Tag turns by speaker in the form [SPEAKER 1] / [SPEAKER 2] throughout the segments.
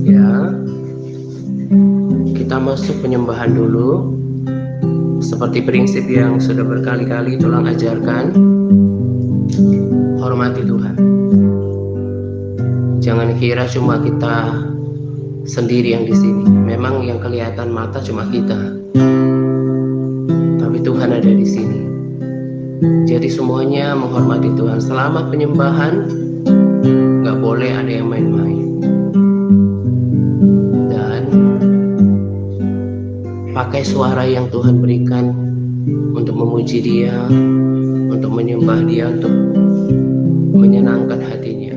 [SPEAKER 1] Ya, kita masuk penyembahan dulu. Seperti prinsip yang sudah berkali-kali Tulang ajarkan, hormati Tuhan. Jangan kira cuma kita sendiri yang di sini. Memang yang kelihatan mata cuma kita, tapi Tuhan ada di sini. Jadi semuanya menghormati Tuhan. Selama penyembahan nggak boleh ada yang main-main. Dan pakai suara yang Tuhan berikan untuk memuji Dia, untuk menyembah Dia, untuk menyenangkan hatinya.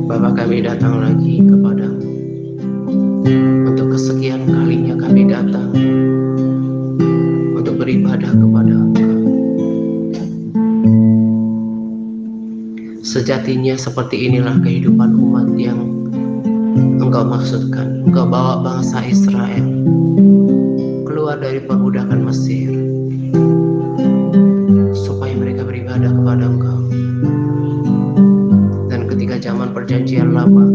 [SPEAKER 1] Bapa, kami datang lagi kepadamu. Untuk kesekian kalinya kami datang untuk beribadah kepada Engkau. Sejatinya seperti inilah kehidupan umat yang Engkau maksudkan. Engkau bawa bangsa Israel keluar dari perbudakan Mesir supaya mereka beribadah kepada Engkau. Dan ketika zaman perjanjian lama,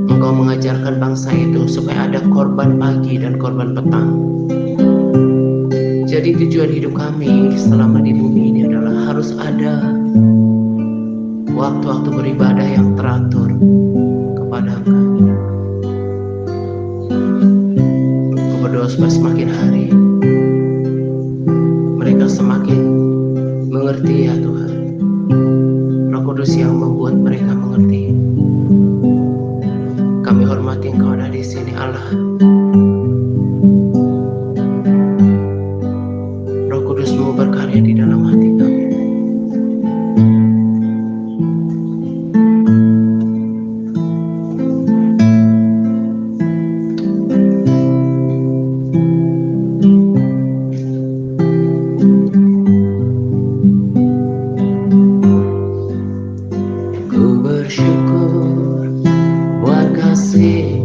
[SPEAKER 1] Engkau mengajarkan bangsa itu supaya ada korban pagi dan korban petang. Jadi tujuan hidup kami selama di bumi ini adalah harus ada waktu-waktu beribadah yang teratur kepada Engkau. Aku berdoa supaya semakin hari mereka semakin mengerti ya Tuhan. Roh Kudus yang membuat mereka mengerti. Kami hormati Engkau ada di sini Allah. Roh Kudus-Mu berkarya di dalam hati kami. Ku bersyukur buat kasih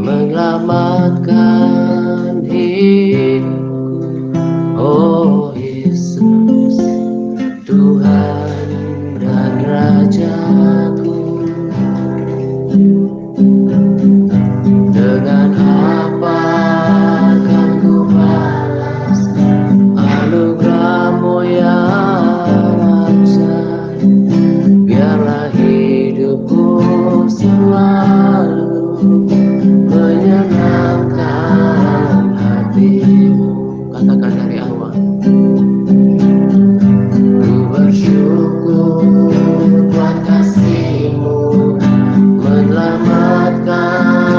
[SPEAKER 1] menyelamatkan hidupku. Oh Yesus, Tuhan dan Rajaku. Dengan apa akan ku balas anugerah-Mu yang ajaib? Biarlah hidupku selalu menyenangkan hati-Mu. Katakan dari awal. Ku bersyukur buat kasih-Mu menyelamatkan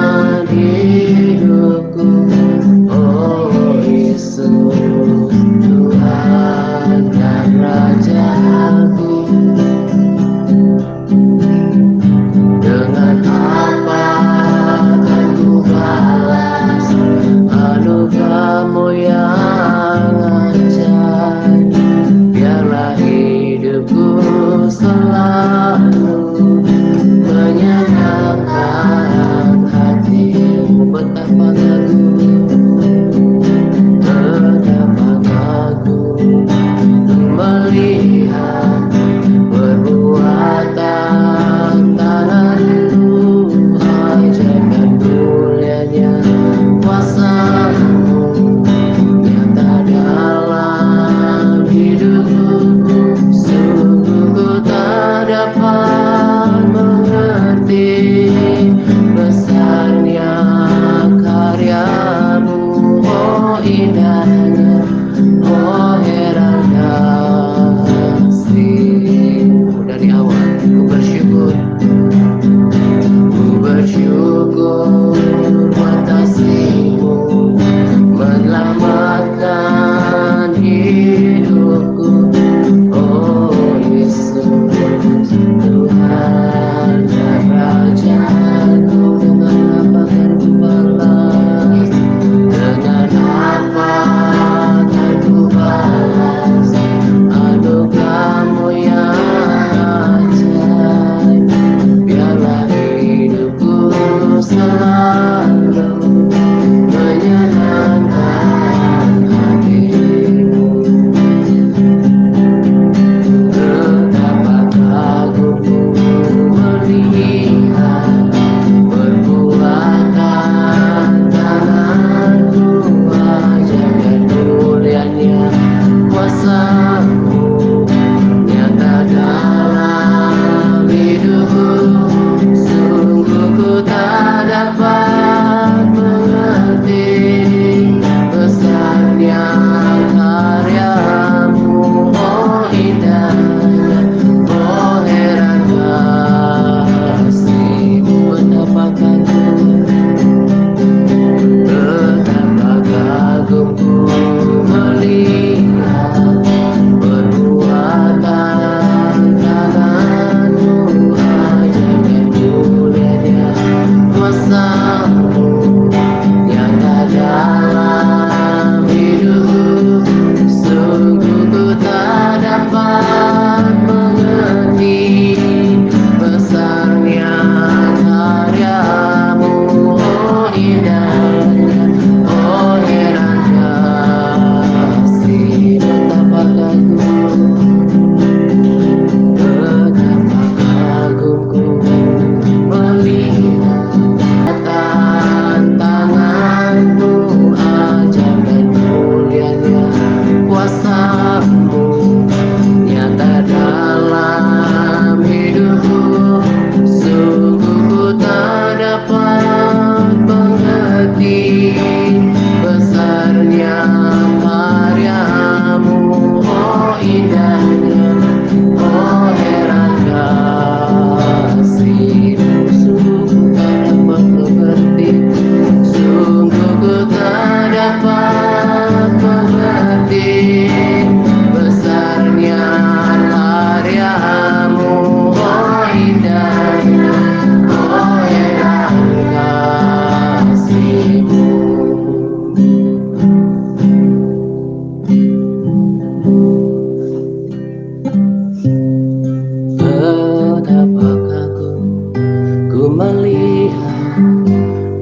[SPEAKER 1] Ku melihat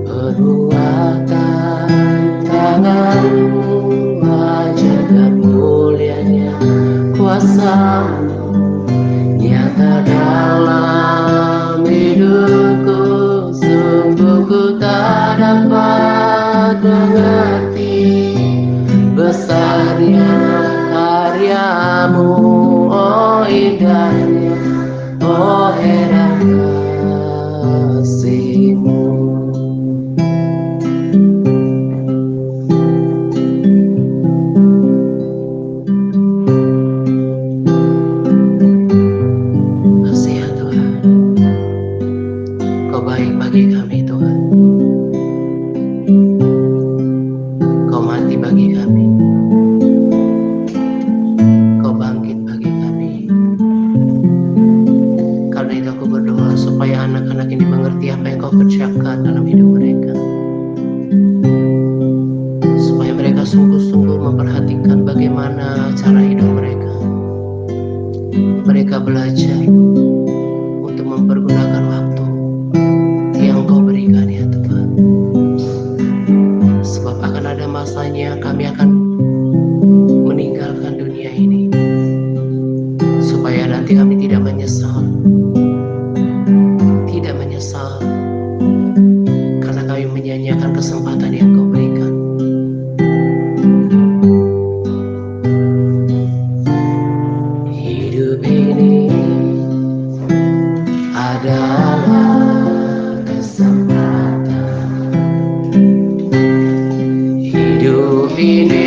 [SPEAKER 1] perbuatan tangan-Mu, wajah dan mulianya kuasa-Mu nyata dalam hidupku. Sungguh ku tak dapat mengerti besarnya karya-Mu, oh indahnya, oh heran kasih-Mu. Kasih ya Tuhan, Kau baik bagi kami Tuhan, Kau mati bagi kami, Kau bangkit bagi kami. Karena itu aku berdoa supaya anak-anak ini mengerti apa yang Kau kerjakan dalam hidup mereka, supaya mereka sungguh-sungguh memperhatikan bagaimana cara hidup mereka. Mereka belajar untuk mempergunakan waktu yang Kau berikan ya Tuhan. Sebab akan ada masanya kami akan meninggalkan dunia ini, supaya nanti kami tidak menyesal. Tidak menyesal karena kami menyanyiakan kesempatan yang Kau berikan. Hidup ini adalah kesempatan. Hidup ini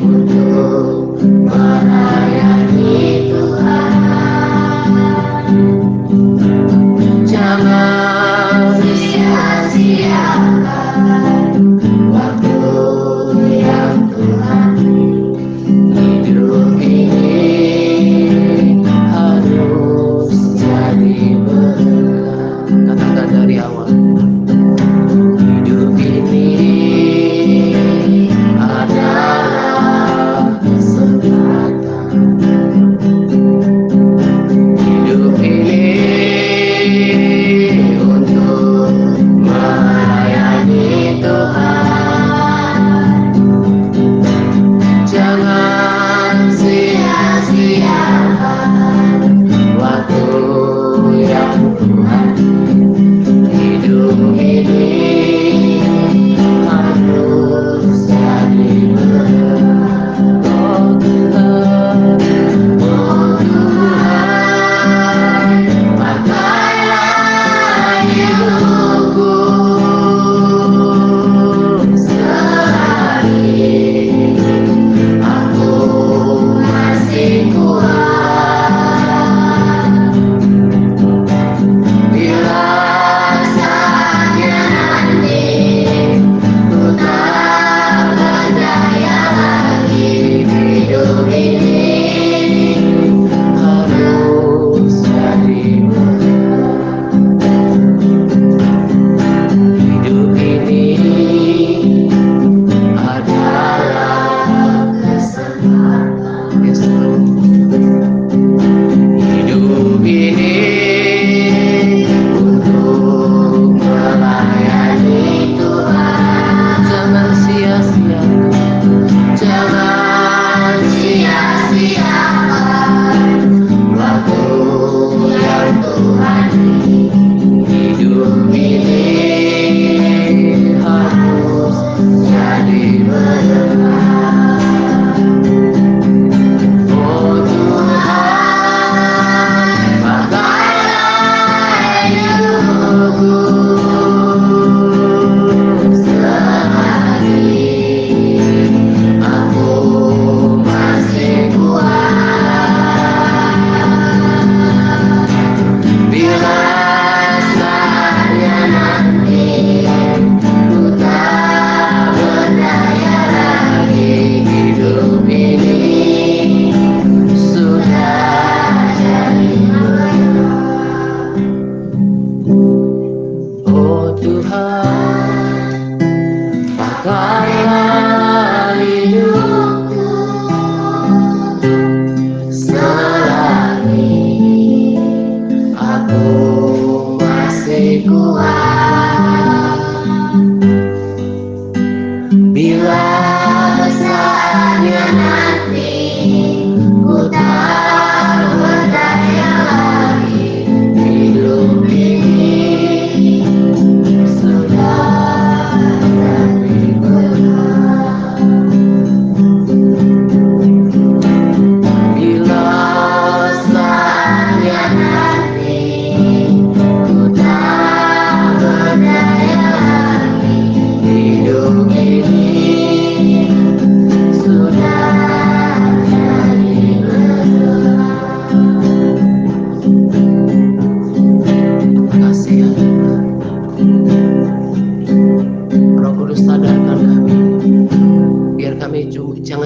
[SPEAKER 1] untuk melayani Tuhan. Jangan sia-siakan waktu yang Tuhan. Hidup ini harus jadi berkah. Katakan dari awal. Hidup ini adalah kesempatan. Hidup ini untuk melayani Tuhan. Jangan sia-siakan waktu yang Tuhan. Hidup ini harus jadi berkah. Oh Tuhan, oh Tuhan, pakailah hidupku sehari. Aku masih kuat bila saatnya nanti ku tak berdaya lagi. Hidup ini harus jadi berkah. Hidup ini adalah kesempatan. Yes, Lord. Hidup ini untuk melayani Tuhan. Jangan sia-siakan, jangan sia-siakan waktu yang Tuhan. Hidup ini harus jadi berkah. Oh Tuhan, pakailah hidupku sehari. Aku masih kuat bila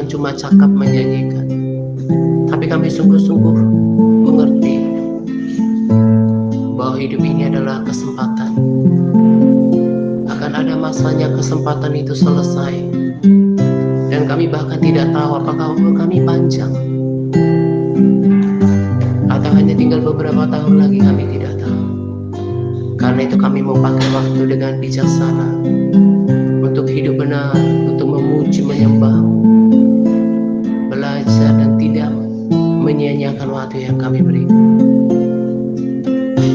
[SPEAKER 1] cuma cakap menjanjikan, tapi kami sungguh-sungguh mengerti bahwa hidup ini adalah kesempatan. Akan ada masanya kesempatan itu selesai, dan kami bahkan tidak tahu apakah umur kami panjang atau hanya tinggal beberapa tahun lagi, kami tidak tahu. Karena itu kami mau pakai waktu dengan bijaksana untuk hidup benar, untuk memuji, menyembah, belajar, dan tidak menyia-nyiakan waktu yang kami beri,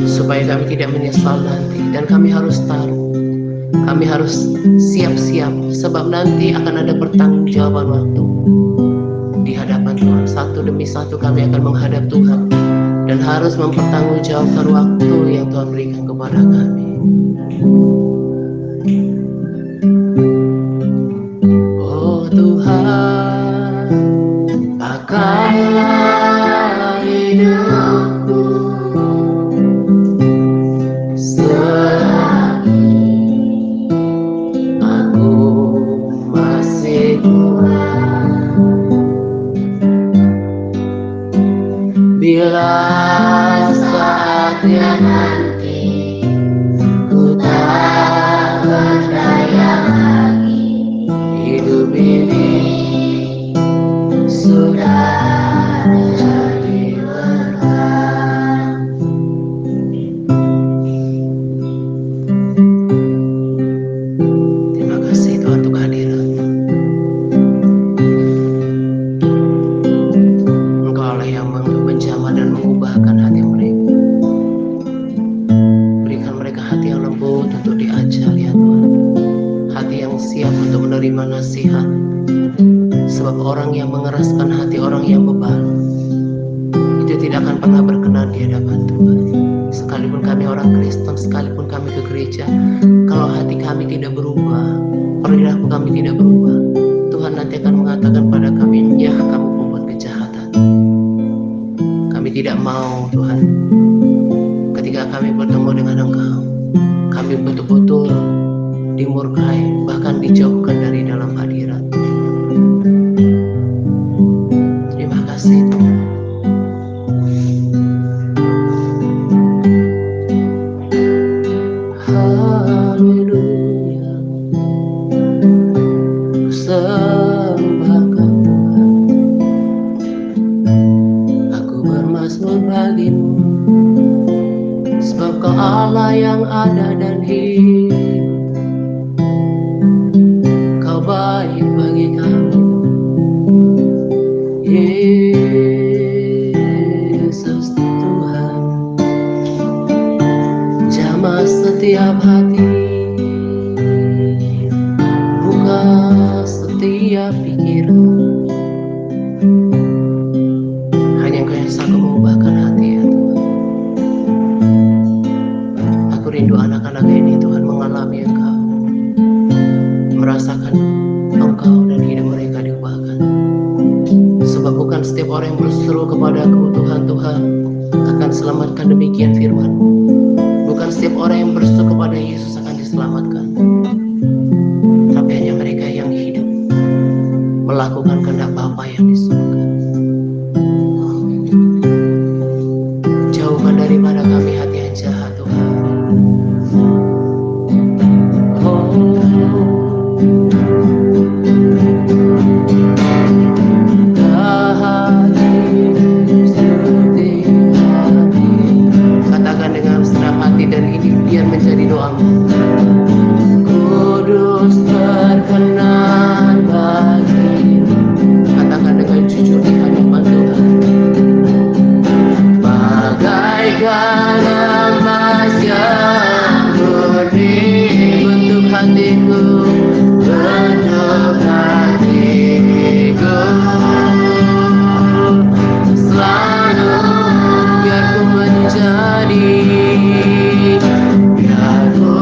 [SPEAKER 1] supaya kami tidak menyesal nanti. Dan kami harus tahu, kami harus siap-siap, sebab nanti akan ada pertanggungjawaban waktu di hadapan Tuhan. Satu demi satu kami akan menghadap Tuhan dan harus mempertanggungjawabkan waktu yang Tuhan berikan kepada kami. Oh Tuhan, pakai hidupku selagi aku masih kuat. Bila saatnya nanti ku tak berdaya lagi, hidup ini sudah jadi berkah. Terima kasih Tuhan untuk hadirat-Mu. Engkau Allah yang menjamah dan mengubahkan hati mereka. Berikan mereka hati yang lembut untuk diajar ya Tuhan, hati yang siap untuk menerima nasihat. Sebab orang yang mengeraskan hati, orang yang bebal, itu tidak akan pernah berkenan di hadapan Tuhan. Sekalipun kami orang Kristen, sekalipun kami ke gereja, kalau hati kami tidak berubah, perilaku kami tidak berubah, Tuhan nanti akan mengatakan pada kami, ya kamu membuat kejahatan. Kami tidak mau Tuhan, ketika kami bertemu dengan Engkau, kami betul-betul dimurkai, bahkan dijauhkan dari dalam hadirat. Terima kasih Tuhan. Haleluya, sembah Tuhan. Aku bermazmur bagimu, sebab Kau Allah yang ada dan hidup. Kau baik bagi kami, Yesus Tuhan. Jamah setiap hati, buka setiap pikiran. Hanya Engkau yang sanggup mengubahkan hati ya Tuhan. Aku rindu anak-anak ini Tuhan mengalami Engkau, merasakan Engkau, dan hidup mereka diubahkan. Sebab bukan setiap orang yang berseru kepadaku, Tuhan, Tuhan, akan selamatkan, demikian firman. Bukan setiap orang yang berseru kepada Yesus akan diselamatkan, tapi hanya mereka yang hidup melakukan kehendak Bapa yang di surga. Jauhkan daripada kami hati yang jahat Tuhan. Katakan dengan senang hati, dan ini biar menjadi doamu. Kudus berkenan bagimu. Katakan dengan jujur di hadapan Tuhan. Bagaikan emas yang murni, bentuk hatiku, bentuk hatiku. Selalu biar ku menjadi, biar ku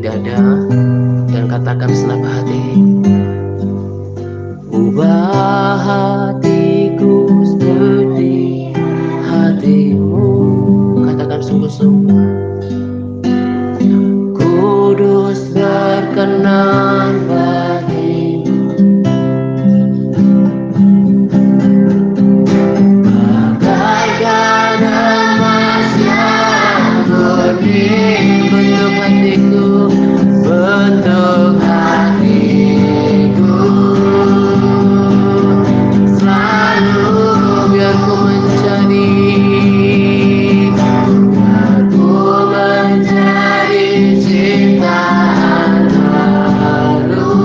[SPEAKER 1] dada dan katakan senapa hati. Ubah hatiku seperti hatimu. Katakan sungguh-sungguh. Kudus berkenan bagimu. Bagaikan emas yang murni. Bentuk hatiku, bentuk hatiku. Selalu biar ku menjadi ciptaan baru,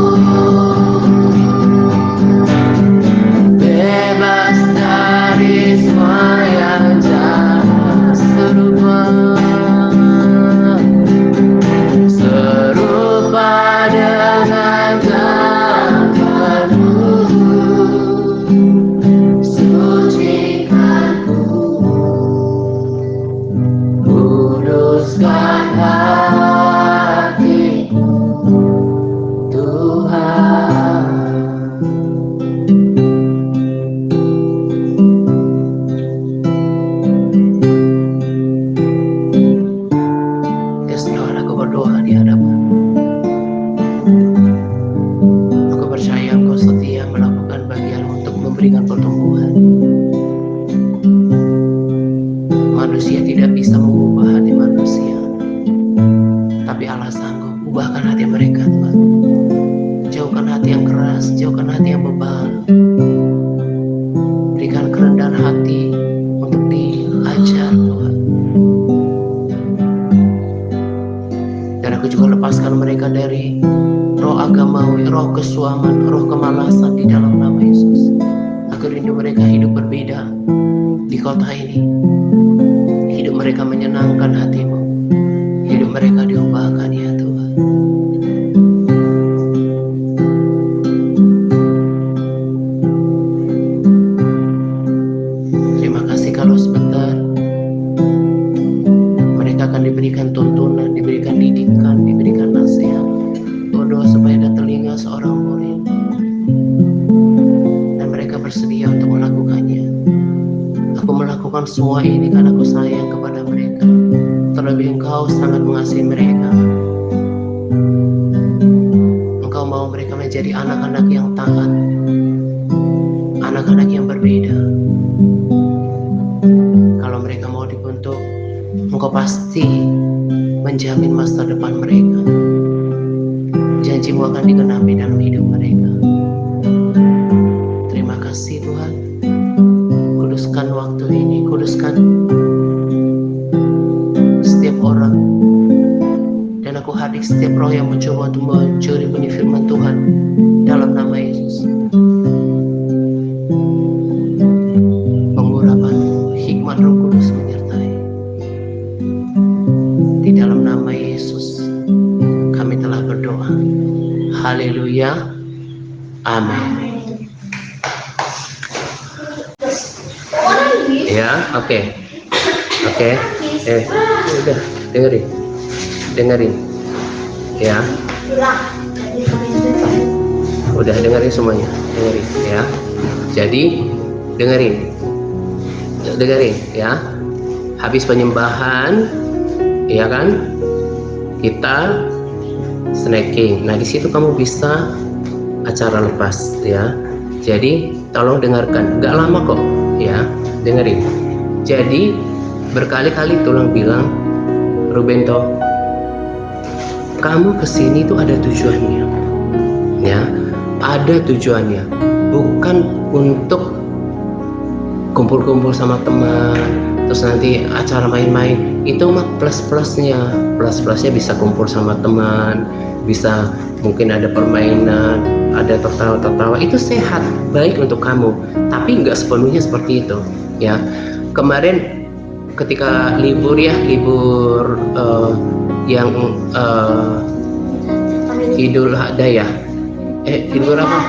[SPEAKER 1] bebas dari semua yang jahat, serupa dengan gambarmu. Sucikanku, kuduskan hatiku, Tuhan. Ya Tuhan, aku berdoa di hadapan. Aku percaya Engkau setia melakukan bagian untuk memberikan pertumbuhan. Manusia tidak bisa mengubah hati manusia, tapi Allah sanggup ubahkan hati mereka, Tuhan. Jauhkan hati yang keras, jauhkan hati yang bebal. Berikan kerendahan hati untuk diajar, Tuhan. Dan aku juga lepaskan mereka dari roh agamawi, roh kesuaman, roh kemalasan di dalam nama Yesus. Aku rindu mereka hidup berbeda di kota ini. Hidup mereka menyenangkan hatimu. Hidup mereka diubahkan, ya Tuhan. Terima kasih kalau sebentar mereka akan diberikan tuntunan, diberikan didikan, diberikan nasihat. Doa supaya ada telinga seorang murid dan mereka bersedia untuk melakukannya. Aku melakukan semua ini karena aku sayang kepada mereka. Terlebih Engkau sangat mengasihi mereka. Engkau mau mereka menjadi anak-anak yang taat, anak-anak yang berbeda. Kalau mereka mau dibentuk, Engkau pasti menjamin masa depan mereka. Janji-Mu akan digenapi dalam hidup mereka. Terima kasih Tuhan. Kuduskan waktu ini, kuduskan setiap orang. Dan aku hadir setiap roh yang mencoba untuk mencuri benih firman Tuhan dalam nama Yesus. Pengurapan hikmat Roh Kudus menyertai. Di dalam nama Yesus kami telah berdoa. Haleluya. Amin. Ya, oke. Udah dengerin. Ya. Udah dengerin semuanya, dengerin ya. Jadi dengerin ya. Habis penyembahan, ya kan? Kita snacking. Nah, di situ kamu bisa acara lepas ya. Jadi tolong dengarkan, nggak lama kok ya, dengerin. Jadi berkali-kali tulang bilang, Rubento, kamu kesini tuh ada tujuannya ya, ada tujuannya, bukan untuk kumpul-kumpul sama teman terus nanti acara main-main. Itu mah plus-plusnya bisa kumpul sama teman, bisa mungkin ada permainan, ada tertawa-tertawa, itu sehat, baik untuk kamu, tapi nggak sepenuhnya seperti itu ya. Kemarin ketika libur yang Idul Adha ya, libur apa?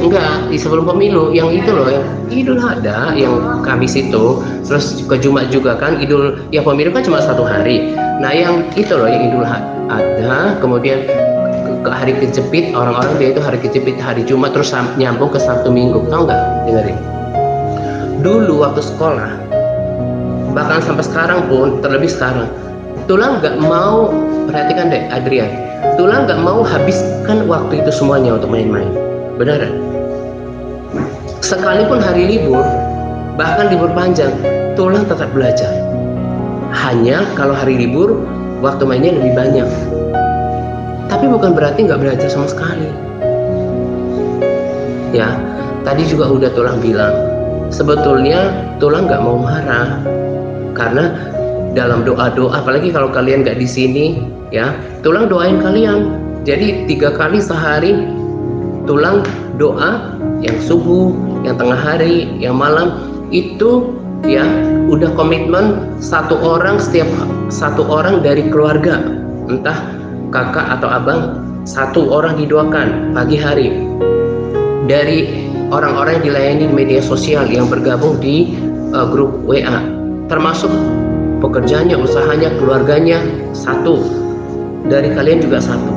[SPEAKER 1] Enggak, di sebelum pemilu yang itu loh, yang Idul Adha yang Kamis itu, terus ke Jumat juga kan, Idul ya pemilu kan cuma 1 hari. Nah yang itu loh, yang ada, kemudian ke hari kejepit, orang-orang dia itu hari kejepit hari Jumat terus nyambung ke Sabtu Minggu. Tahu nggak? Dengerin. Dulu waktu sekolah, bahkan sampai sekarang pun, terlebih sekarang, Tulang nggak mau, perhatikan deh Adrian, Tulang nggak mau habiskan waktu itu semuanya untuk main-main. Beneran. Sekalipun hari libur, bahkan libur panjang, Tulang tetap belajar. Hanya kalau hari libur, waktu mainnya lebih banyak. Tapi bukan berarti nggak belajar sama sekali. Ya, tadi juga udah Tulang bilang, sebetulnya Tulang nggak mau marah, karena dalam doa-doa, apalagi kalau kalian nggak di sini, ya, Tulang doain kalian. Jadi 3 kali sehari Tulang doa, yang subuh, yang tengah hari, yang malam, itu ya udah komitmen satu orang dari keluarga, entah kakak atau abang, satu orang didoakan pagi hari dari orang-orang yang dilayani di media sosial yang bergabung di grup WA, termasuk pekerjaannya, usahanya, keluarganya, satu dari kalian juga satu.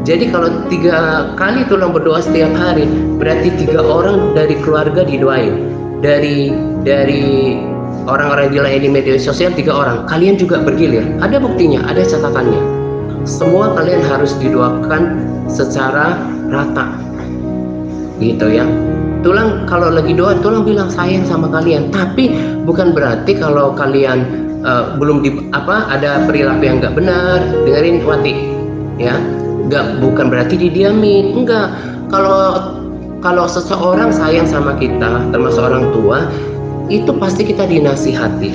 [SPEAKER 1] Jadi kalau 3 kali Tulang berdoa setiap hari, berarti 3 orang dari keluarga didoain. Dari orang-orang yang dilayani media sosial 3 orang. Kalian juga bergilir. Ada buktinya, ada catatannya. Semua kalian harus didoakan secara rata. Gitu ya. Tulang kalau lagi doa, Tulang bilang sayang sama kalian. Tapi bukan berarti kalau kalian ada perilaku yang nggak benar, dengerin Wati, ya, bukan berarti didiamin, enggak. Kalau seseorang sayang sama kita, termasuk orang tua, itu pasti kita dinasihati,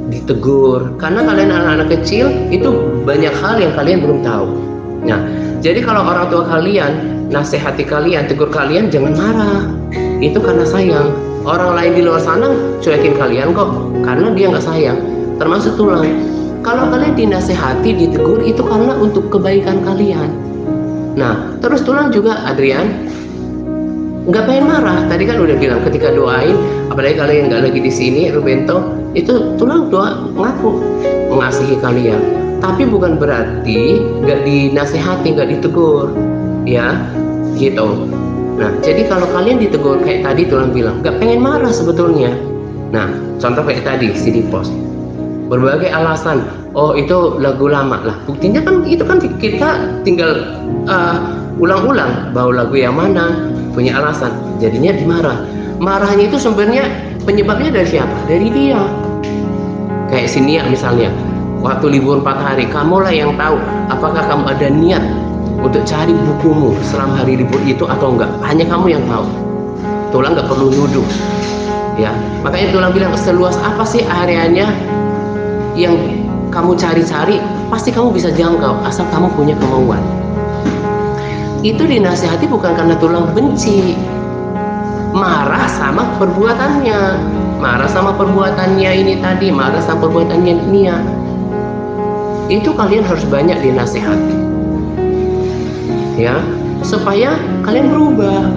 [SPEAKER 1] ditegur, karena kalian anak-anak kecil itu banyak hal yang kalian belum tahu. Nah, jadi kalau orang tua kalian nasihati kalian, tegur kalian, jangan marah, itu karena sayang. Orang lain di luar sana cuekin kalian kok, karena dia nggak sayang, termasuk Tulang. Kalau kalian dinasehati, ditegur, itu karena untuk kebaikan kalian. Nah, terus Tulang juga, Adrian, nggak pengen marah. Tadi kan udah bilang ketika doain, apalagi kalian nggak lagi di sini, Rubento, itu Tulang doa ngaku mengasihi kalian. Tapi bukan berarti nggak dinasehati, nggak ditegur, ya, gitu. Nah, jadi kalau kalian ditegur kayak tadi Tulang bilang, nggak pengen marah sebetulnya. Nah, contoh kayak tadi si di post, berbagai alasan, oh itu lagu lama lah. Buktinya kan itu kan kita tinggal ulang-ulang, bahwa lagu yang mana, punya alasan. Jadinya dimarah. Marahnya itu sebenarnya penyebabnya dari siapa? Dari dia. Kayak si Nia misalnya, waktu libur 4 hari, kamulah yang tahu apakah kamu ada niat untuk cari bukumu selama hari libur itu atau enggak. Hanya kamu yang tahu. Tulang nggak perlu nuduh, ya. Makanya Tulang bilang, seluas apa sih areanya yang kamu cari-cari, pasti kamu bisa jangkau asal kamu punya kemauan. Itu dinasihati bukan karena Tulang benci, marah sama perbuatannya ini tadi, marah sama perbuatannya Nia. Itu kalian harus banyak dinasihati, ya, supaya kalian berubah.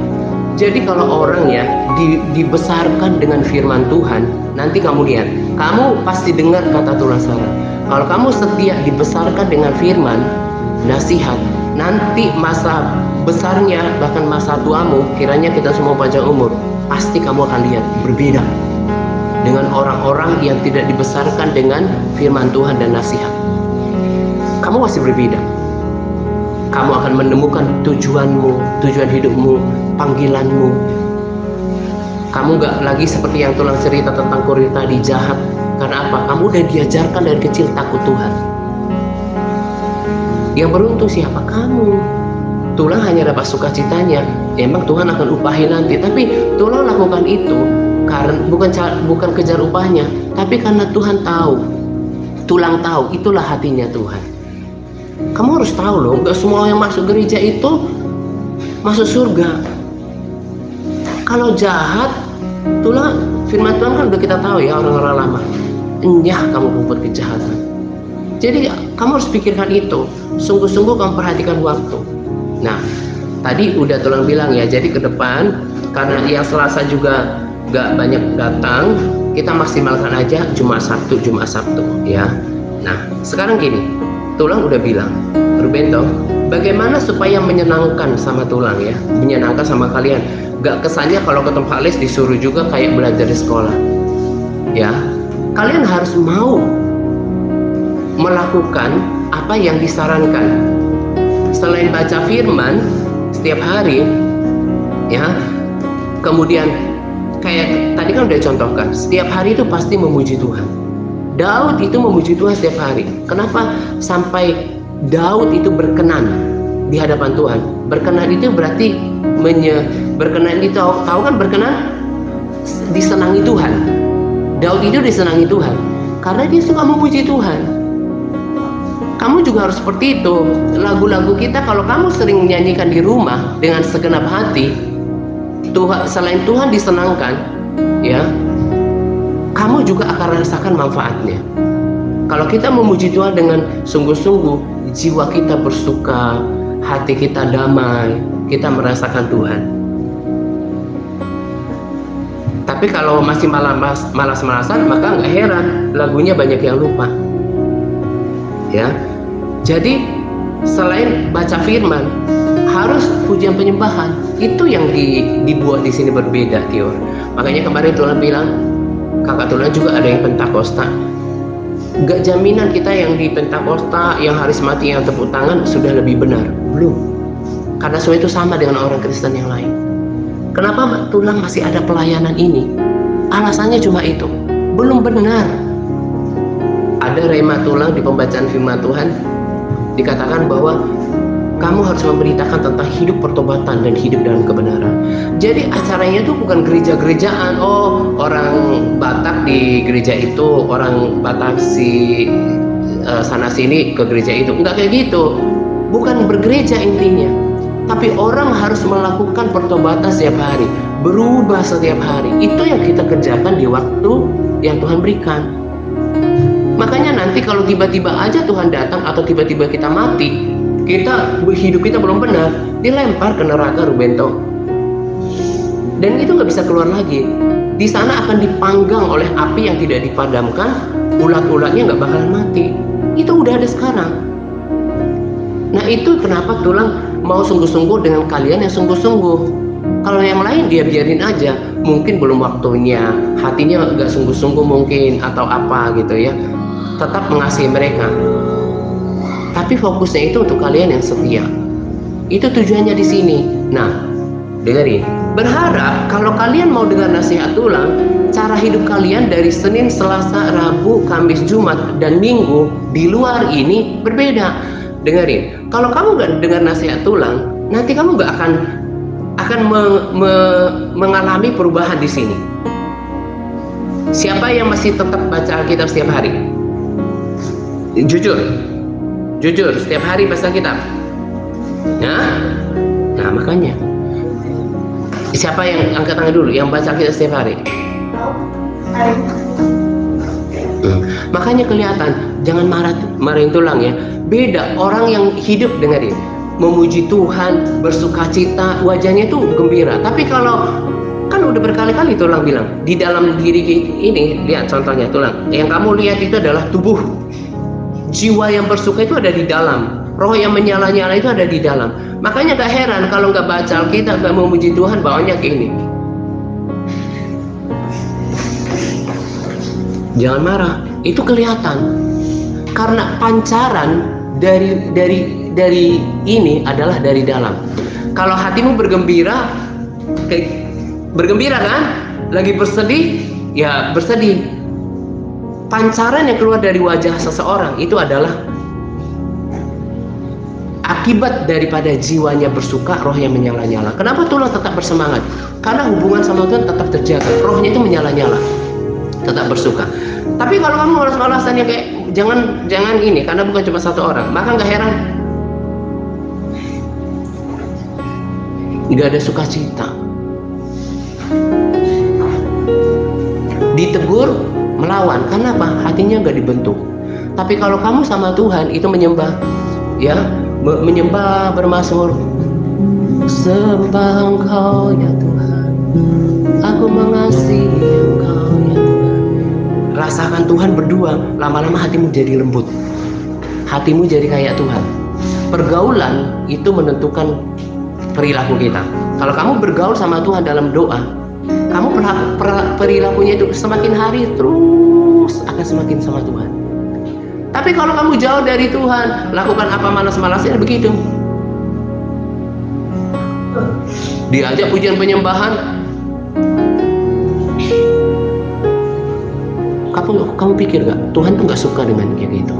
[SPEAKER 1] Jadi kalau orang ya dibesarkan dengan firman Tuhan, nanti kamu lihat, kamu pasti dengar kata Tulang Sara. Kalau kamu setia dibesarkan dengan firman, nasihat, nanti masa besarnya, bahkan masa tuamu, kiranya kita semua panjang umur, pasti kamu akan lihat berbeda dengan orang-orang yang tidak dibesarkan dengan firman Tuhan dan nasihat. Kamu masih berbeda. Kamu akan menemukan tujuanmu, tujuan hidupmu, panggilanmu. Kamu gak lagi seperti yang Tulang cerita tentang kurir tadi, jahat. Karena apa? Kamu udah diajarkan dari kecil takut Tuhan. Yang beruntung siapa? Kamu. Tulang hanya dapat sukacitanya. Emang Tuhan akan upahin nanti. Tapi Tulang lakukan itu karena bukan kejar upahnya, tapi karena Tuhan tahu. Tulang tahu itulah hatinya Tuhan. Kamu harus tahu loh, gak semua yang masuk gereja itu masuk surga. Kalau jahat, firman Tuhan kan udah kita tahu ya, orang-orang lama, enyah kamu berbuat kejahatan. Jadi kamu harus pikirkan itu, sungguh-sungguh kamu perhatikan waktu. Nah, tadi udah Tulang bilang ya, jadi ke depan, karena yang Selasa juga gak banyak datang, kita maksimalkan aja Jumat Sabtu ya. Nah, sekarang gini, Tulang udah bilang, Rubento, bagaimana supaya menyenangkan sama Tulang ya, menyenangkan sama kalian. Gak kesannya kalau ke tempat les disuruh juga kayak belajar di sekolah. Ya, kalian harus mau melakukan apa yang disarankan. Selain baca firman setiap hari, ya, kemudian kayak tadi kan udah contohkan, setiap hari itu pasti memuji Tuhan. Daud itu memuji Tuhan setiap hari. Kenapa sampai Daud itu berkenan di hadapan Tuhan? Berkenan itu berarti berkenan itu tahu kan, berkenan disenangi Tuhan. Daud itu disenangi Tuhan karena dia suka memuji Tuhan. Kamu juga harus seperti itu. Lagu-lagu kita kalau kamu sering menyanyikan di rumah dengan segenap hati, Tuhan, selain Tuhan disenangkan, ya, kamu juga akan rasakan manfaatnya. Kalau kita memuji Tuhan dengan sungguh-sungguh, jiwa kita bersuka, hati kita damai, kita merasakan Tuhan. Tapi kalau masih malas-malasan, maka nggak heran lagunya banyak yang lupa. Ya, jadi selain baca firman, harus pujian penyembahan. Itu yang dibuat di sini berbeda, Tio. Makanya kemarin Tuhan bilang, kakak Tulan juga ada yang Pentakosta. Gak jaminan kita yang di Pentakosta, yang harismati, yang tepuk tangan sudah lebih benar. Belum. Karena semua itu sama dengan orang Kristen yang lain. Kenapa Tulang masih ada pelayanan ini? Alasannya cuma itu. Belum benar. Ada rema Tulang di pembacaan firman Tuhan. Dikatakan bahwa kamu harus memberitakan tentang hidup pertobatan dan hidup dalam kebenaran. Jadi acaranya itu bukan gereja-gerejaan. Oh, orang Batak di gereja itu, orang Batak sana sini ke gereja itu. Enggak kayak gitu. Bukan bergereja intinya. Tapi orang harus melakukan pertobatan setiap hari, berubah setiap hari. Itu yang kita kerjakan di waktu yang Tuhan berikan. Makanya nanti kalau tiba-tiba aja Tuhan datang atau tiba-tiba kita mati, hidup kita belum benar, dilempar ke neraka, Rubento, dan itu nggak bisa keluar lagi. Di sana akan dipanggang oleh api yang tidak dipadamkan, ulat-ulatnya nggak bakalan mati. Itu udah ada sekarang. Nah, itu kenapa Tulang mau sungguh-sungguh dengan kalian yang sungguh-sungguh. Kalau yang lain dia biarin aja, mungkin belum waktunya, hatinya nggak sungguh-sungguh mungkin, atau apa gitu ya, tetap mengasihi mereka. Tapi fokusnya itu untuk kalian yang setia. Itu tujuannya di sini. Nah, dengerin. Berharap kalau kalian mau dengar nasihat Tulang, cara hidup kalian dari Senin, Selasa, Rabu, Kamis, Jumat, dan Minggu di luar ini berbeda. Dengerin. Kalau kamu gak dengar nasihat Tulang, nanti kamu gak akan mengalami perubahan di sini. Siapa yang masih tetap baca Alkitab setiap hari? Jujur, setiap hari baca kitab. Nah, makanya. Siapa yang angkat tangan dulu, yang baca kitab setiap hari? Makanya kelihatan, jangan marahin Tulang ya. Beda orang yang hidup, dengerin, memuji Tuhan, bersukacita, wajahnya itu gembira. Tapi kalau kan udah berkali-kali Tulang bilang, di dalam diri ini, lihat contohnya Tulang, yang kamu lihat itu adalah tubuh. Jiwa yang bersuka itu ada di dalam, roh yang menyala-nyala itu ada di dalam. Makanya gak heran kalau nggak baca Alkitab, nggak memuji Tuhan, bawaannya kayak ini. Jangan marah, itu kelihatan. Karena pancaran dari ini adalah dari dalam. Kalau hatimu bergembira kan? Lagi bersedih, ya bersedih. Pancaran yang keluar dari wajah seseorang itu adalah akibat daripada jiwanya bersuka, roh yang menyala-nyala. Kenapa Tulang tetap bersemangat? Karena hubungan sama Tuhan tetap terjaga, rohnya itu menyala-nyala, tetap bersuka. Tapi kalau kamu malas-malasan ya kayak jangan ini, karena bukan cuma satu orang, maka nggak heran nggak ada sukacita. Ditegur, melawan. Kenapa? Hatinya nggak dibentuk. Tapi kalau kamu sama Tuhan itu menyembah, ya, menyembah, bermazmur, sembah Engkau ya Tuhan, aku mengasihi Engkau ya Tuhan. Rasakan Tuhan berdua, lama-lama hatimu jadi lembut. hatimu jadi kayak Tuhan. Pergaulan itu menentukan perilaku kita. Kalau kamu bergaul sama Tuhan dalam doa, kamu perilakunya itu semakin hari terus akan semakin sama Tuhan. Tapi kalau kamu jauh dari Tuhan, lakukan apa malas-malasnya begitu. Diajak pujian penyembahan, kamu pikir gak Tuhan tuh gak suka dengan kayak gitu?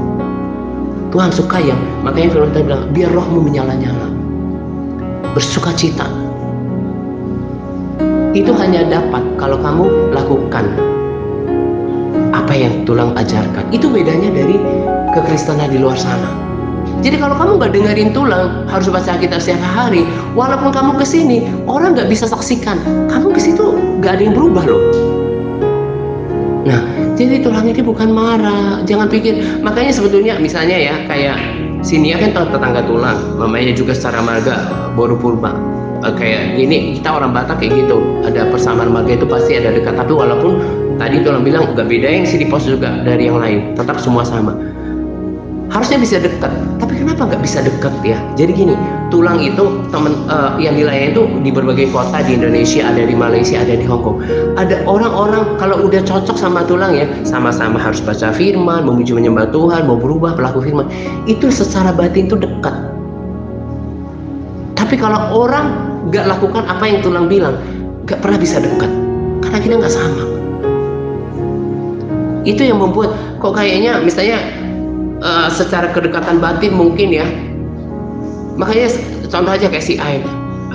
[SPEAKER 1] Tuhan suka yang, makanya firman Tuhan bilang, biar rohmu menyala-nyala, bersukacita. Itu hanya dapat kalau kamu lakukan apa yang tulang ajarkan. Itu bedanya dari kekristenan di luar sana. Jadi kalau kamu gak dengerin tulang, harus baca Alkitab setiap hari, walaupun kamu kesini, orang gak bisa saksikan kamu kesitu gak ada yang berubah loh. Nah, jadi tulang ini bukan marah. Jangan pikir, makanya sebetulnya misalnya ya, kayak sini ya kan tetangga tulang, mamanya juga secara marga Boru Purba. Kayak gini, kita orang Batak kayak gitu, ada persamaan marga itu pasti ada dekat. Tapi walaupun tadi tulang bilang gak beda yang sini pos juga dari yang lain, tetap semua sama. Harusnya bisa dekat, tapi kenapa nggak bisa dekat ya? Jadi gini, tulang itu yang dilayani itu di berbagai kota di Indonesia, ada di Malaysia, ada di Hongkong. Ada orang-orang kalau udah cocok sama tulang ya, sama-sama harus baca firman, memuji menyembah Tuhan, mau berubah pelaku firman, itu secara batin itu dekat. Tapi kalau orang nggak lakukan apa yang tulang bilang, nggak pernah bisa dekat, karena kita nggak sama. Itu yang membuat kok kayaknya misalnya secara kedekatan batin mungkin ya, makanya contoh aja kayak si Aib,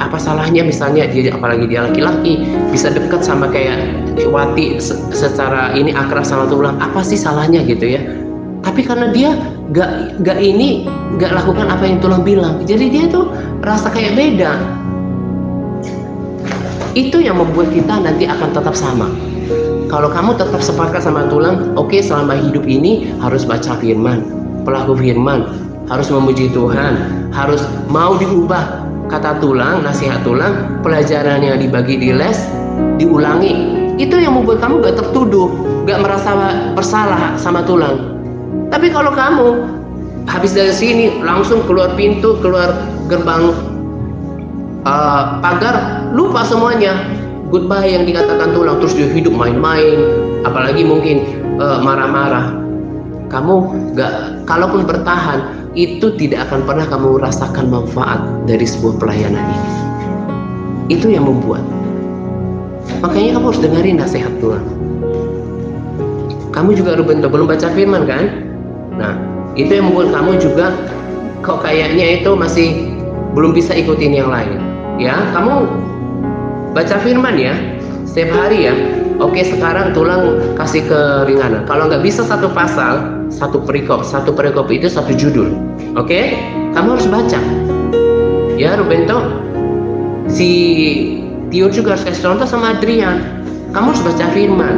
[SPEAKER 1] apa salahnya misalnya dia, apalagi dia laki-laki, bisa dekat sama kayak Wati secara ini akrab sama tulang, apa sih salahnya gitu ya? Tapi karena dia gak lakukan apa yang tulang bilang, jadi dia tuh rasa kayak beda. Itu yang membuat kita nanti akan tetap sama. Kalau kamu tetap sepakat sama tulang, oke, selama hidup ini harus baca firman, pelaku firman, harus memuji Tuhan, harus mau diubah. Kata tulang, nasihat tulang, pelajaran yang dibagi di les, diulangi. Itu yang membuat kamu gak tertuduh, gak merasa bersalah sama tulang. Tapi kalau kamu habis dari sini langsung keluar pintu, keluar gerbang pagar, lupa semuanya, goodbye yang dikatakan tulang, terus dia hidup main-main, apalagi mungkin marah-marah. Kamu gak, kalaupun bertahan, itu tidak akan pernah kamu rasakan manfaat dari sebuah pelayanan ini. Itu yang membuat. Makanya kamu harus dengerin nasihat Tuhan. Kamu juga belum baca firman kan? Nah, itu yang membuat kamu juga kok kayaknya itu masih belum bisa ikutin yang lain. Ya, kamu baca firman ya setiap hari ya. Oke, sekarang tulang kasih keringanan. Kalau nggak bisa satu pasal, satu perikop itu satu judul. Oke, kamu harus baca. Ya, Rubento, si Tio juga harus kasih contoh sama Adrian. Kamu harus baca firman.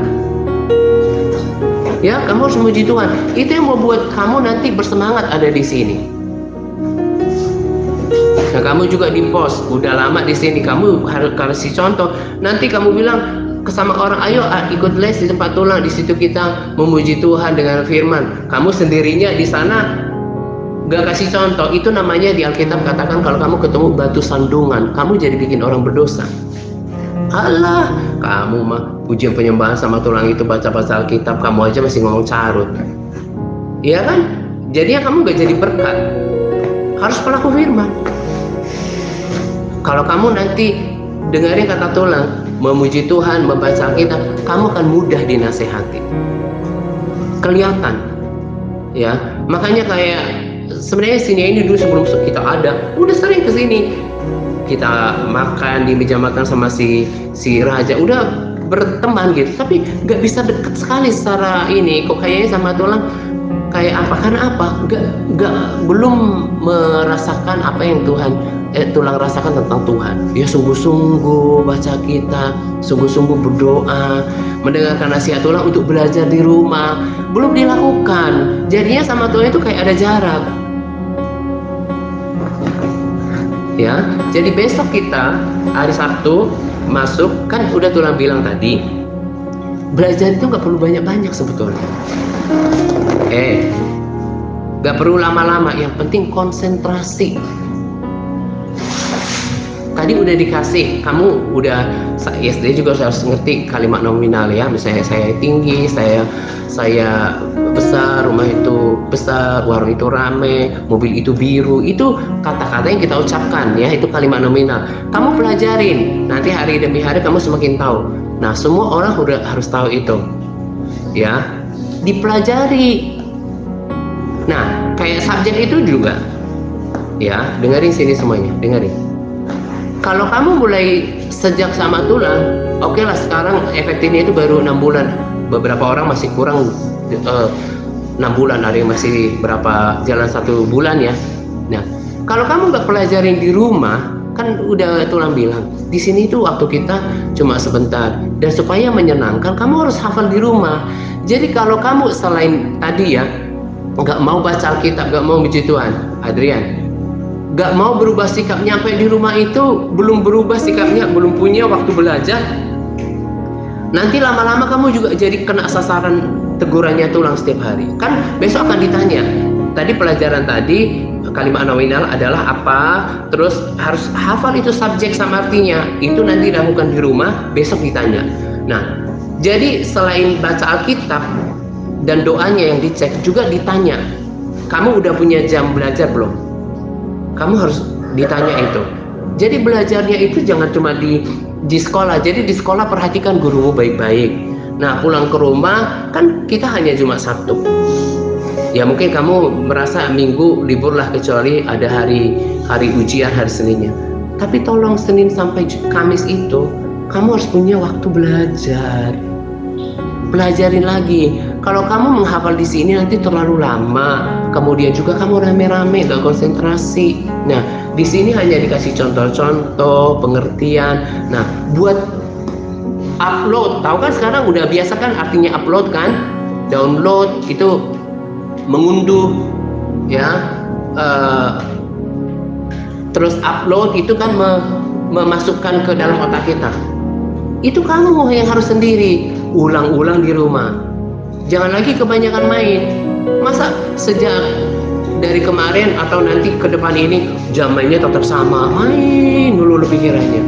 [SPEAKER 1] Ya, kamu harus memuji Tuhan. Itu yang membuat kamu nanti bersemangat ada di sini. Nah, kamu juga di pos, udah lama di sini, kamu harus kasih contoh. Nanti kamu bilang ke sama orang, ayo ikut les di tempat tulang, di situ kita memuji Tuhan dengan firman. Kamu sendirinya di sana gak kasih contoh, itu namanya di Alkitab katakan kalau kamu ketemu batu sandungan, kamu jadi bikin orang berdosa. Alah, kamu mah pujian penyembahan sama tulang itu baca-baca Alkitab, kamu aja masih ngomong carut. Iya kan? Jadinya kamu gak jadi berkat. Harus pelaku firman. Kalau kamu nanti dengerin kata tulang, memuji Tuhan, membaca Alkitab, kamu akan mudah dinasehati. Kelihatan. Ya, makanya kayak sebenarnya sini ini dulu sebelum kita ada, udah sering kesini. Kita makan di meja makan sama si raja, udah berteman gitu, tapi nggak bisa deket sekali secara ini. Kok kayaknya sama tulang kayak apa? Karena apa? Belum merasakan apa yang tulang rasakan tentang Tuhan. Dia sungguh-sungguh baca kitab, sungguh-sungguh berdoa, mendengarkan nasihat tulang untuk belajar di rumah, belum dilakukan. Jadinya sama Tuhan itu kayak ada jarak. Ya, jadi besok kita hari Sabtu masuk, kan udah tulang bilang tadi, belajar itu nggak perlu banyak-banyak sebetulnya. Gak perlu lama-lama, yang penting konsentrasi. Tadi udah dikasih, kamu udah SD juga harus ngerti kalimat nominal ya. Misalnya saya tinggi, saya besar, rumah itu besar, warung itu rame, mobil itu biru. Itu kata-kata yang kita ucapkan ya, itu kalimat nominal. Kamu pelajarin, nanti hari demi hari kamu semakin tahu. Nah, semua orang udah harus tahu itu. Ya, dipelajari. Nah, kayak subjek itu juga. Ya, dengerin sini semuanya, dengerin. Kalau kamu mulai sejak sama tulang, oke lah, sekarang efektifnya itu baru 6 bulan. Beberapa orang masih kurang 6 bulan, ada yang masih berapa, jalan 1 bulan ya. Nah, kalau kamu nggak pelajarin di rumah, kan udah tulang bilang, di sini itu waktu kita cuma sebentar. Dan supaya menyenangkan, kamu harus hafal di rumah. Jadi kalau kamu selain tadi ya, nggak mau baca Alkitab, nggak mau begituan, Adrian, gak mau berubah sikap, nyampe di rumah itu belum berubah sikapnya, belum punya waktu belajar, nanti lama-lama kamu juga jadi kena sasaran tegurannya tulang setiap hari. Kan besok akan ditanya, tadi pelajaran tadi kalimat nominal adalah apa, terus harus hafal itu subjek sama artinya. Itu nanti lakukan di rumah, besok ditanya. Nah, jadi selain baca Alkitab dan doanya yang dicek, juga ditanya, kamu udah punya jam belajar belum? Kamu harus ditanya itu. Jadi belajarnya itu jangan cuma di sekolah. Jadi di sekolah perhatikan gurumu baik-baik. Nah, pulang ke rumah kan kita hanya cuma Sabtu. Ya mungkin kamu merasa Minggu libur lah, kecuali ada hari ujian, hari Seninnya. Tapi tolong Senin sampai Kamis itu kamu harus punya waktu belajar. Pelajarin lagi. Kalau kamu menghafal di sini nanti terlalu lama, kemudian juga kamu rame-rame gak konsentrasi. Nah, di sini hanya dikasih contoh-contoh pengertian. Nah, buat upload, tahu kan sekarang udah biasa kan artinya upload kan? Download itu mengunduh ya. Terus upload itu kan memasukkan ke dalam otak kita. Itu kamu yang harus sendiri ulang-ulang di rumah. Jangan lagi kebanyakan main. Masa sejak dari kemarin atau nanti ke depan ini jam mainnya tetap sama, main dulu pikirannya.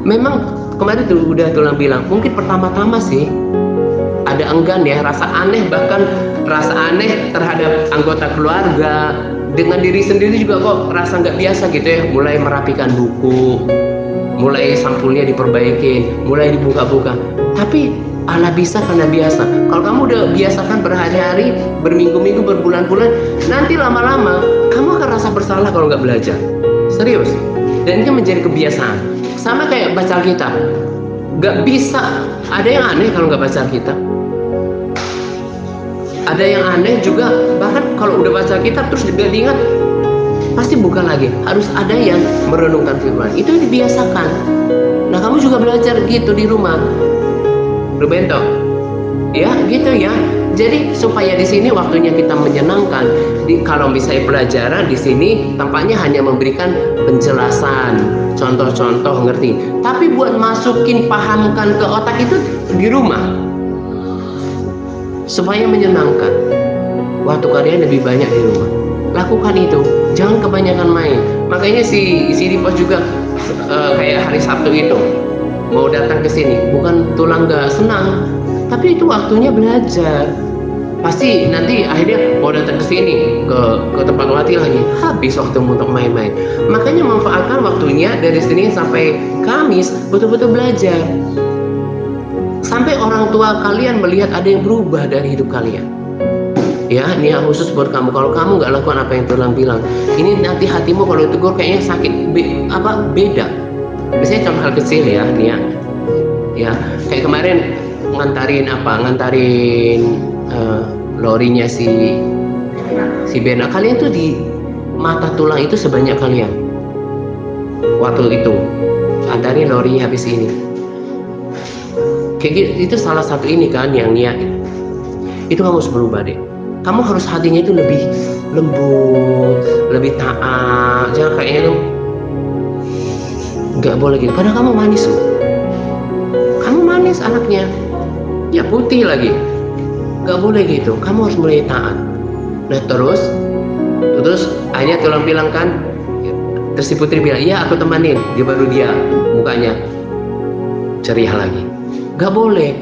[SPEAKER 1] Memang kemarin tuh udah tulang bilang, mungkin pertama-tama sih ada enggan ya, rasa aneh, bahkan rasa aneh terhadap anggota keluarga, dengan diri sendiri juga kok rasa nggak biasa gitu ya. Mulai merapikan buku, mulai sampulnya diperbaikin, mulai dibuka-buka. Tapi Allah bisa karena biasa. Kalau kamu udah biasakan berhari-hari, berminggu-minggu, berbulan-bulan, nanti lama-lama kamu akan rasa bersalah kalau nggak belajar. Serius. Dan itu menjadi kebiasaan. Sama kayak baca Alkitab. Nggak bisa. Ada yang aneh kalau nggak baca Alkitab. Ada yang aneh juga, bahkan kalau udah baca Alkitab terus juga diingat, pasti bukan lagi. Harus ada yang merenungkan firman. Itu dibiasakan. Nah, kamu juga belajar gitu di rumah. Rubento, ya gitu ya. Jadi supaya di sini waktunya kita menyenangkan. Kalau misalnya pelajaran di sini tampaknya hanya memberikan penjelasan, contoh-contoh, ngerti. Tapi buat masukin, pahamkan ke otak itu di rumah, supaya menyenangkan. Waktu kalian lebih banyak di rumah. Lakukan itu, jangan kebanyakan main. Makanya si Dipos juga kayak hari Sabtu itu mau datang ke sini, bukan tulang gak senang, tapi itu waktunya belajar. Pasti nanti akhirnya mau datang ke sini, ke tempat latih lagi, habis waktu untuk main-main. Makanya manfaatkan waktunya dari Senin sampai Kamis, betul-betul belajar. Sampai orang tua kalian melihat ada yang berubah dari hidup kalian. Ya, ini khusus buat kamu. Kalau kamu nggak lakukan apa yang tulang bilang, ini nanti hatimu kalau tegur kayaknya sakit, beda. Biasanya contoh hal kecil ya, nih ya, kayak kemarin ngantarin lorinya si Bena. Kalian tuh di mata tulang itu sebanyak kalian waktu itu antarin lorinya habis ini. Kayak gitu, itu salah satu ini kan yang niat. Itu kamu harus berubah deh. Kamu harus hatinya itu lebih lembut, lebih taat. Jangan kayaknya tuh nggak boleh gitu. Padahal kamu manis loh. Kamu manis anaknya, ya putih lagi. Nggak boleh gitu. Kamu harus mulai taat. Nah terus akhirnya tulang bilang kan, terus si putri bilang, iya aku temanin. Baru dia mukanya ceria lagi. Gak boleh,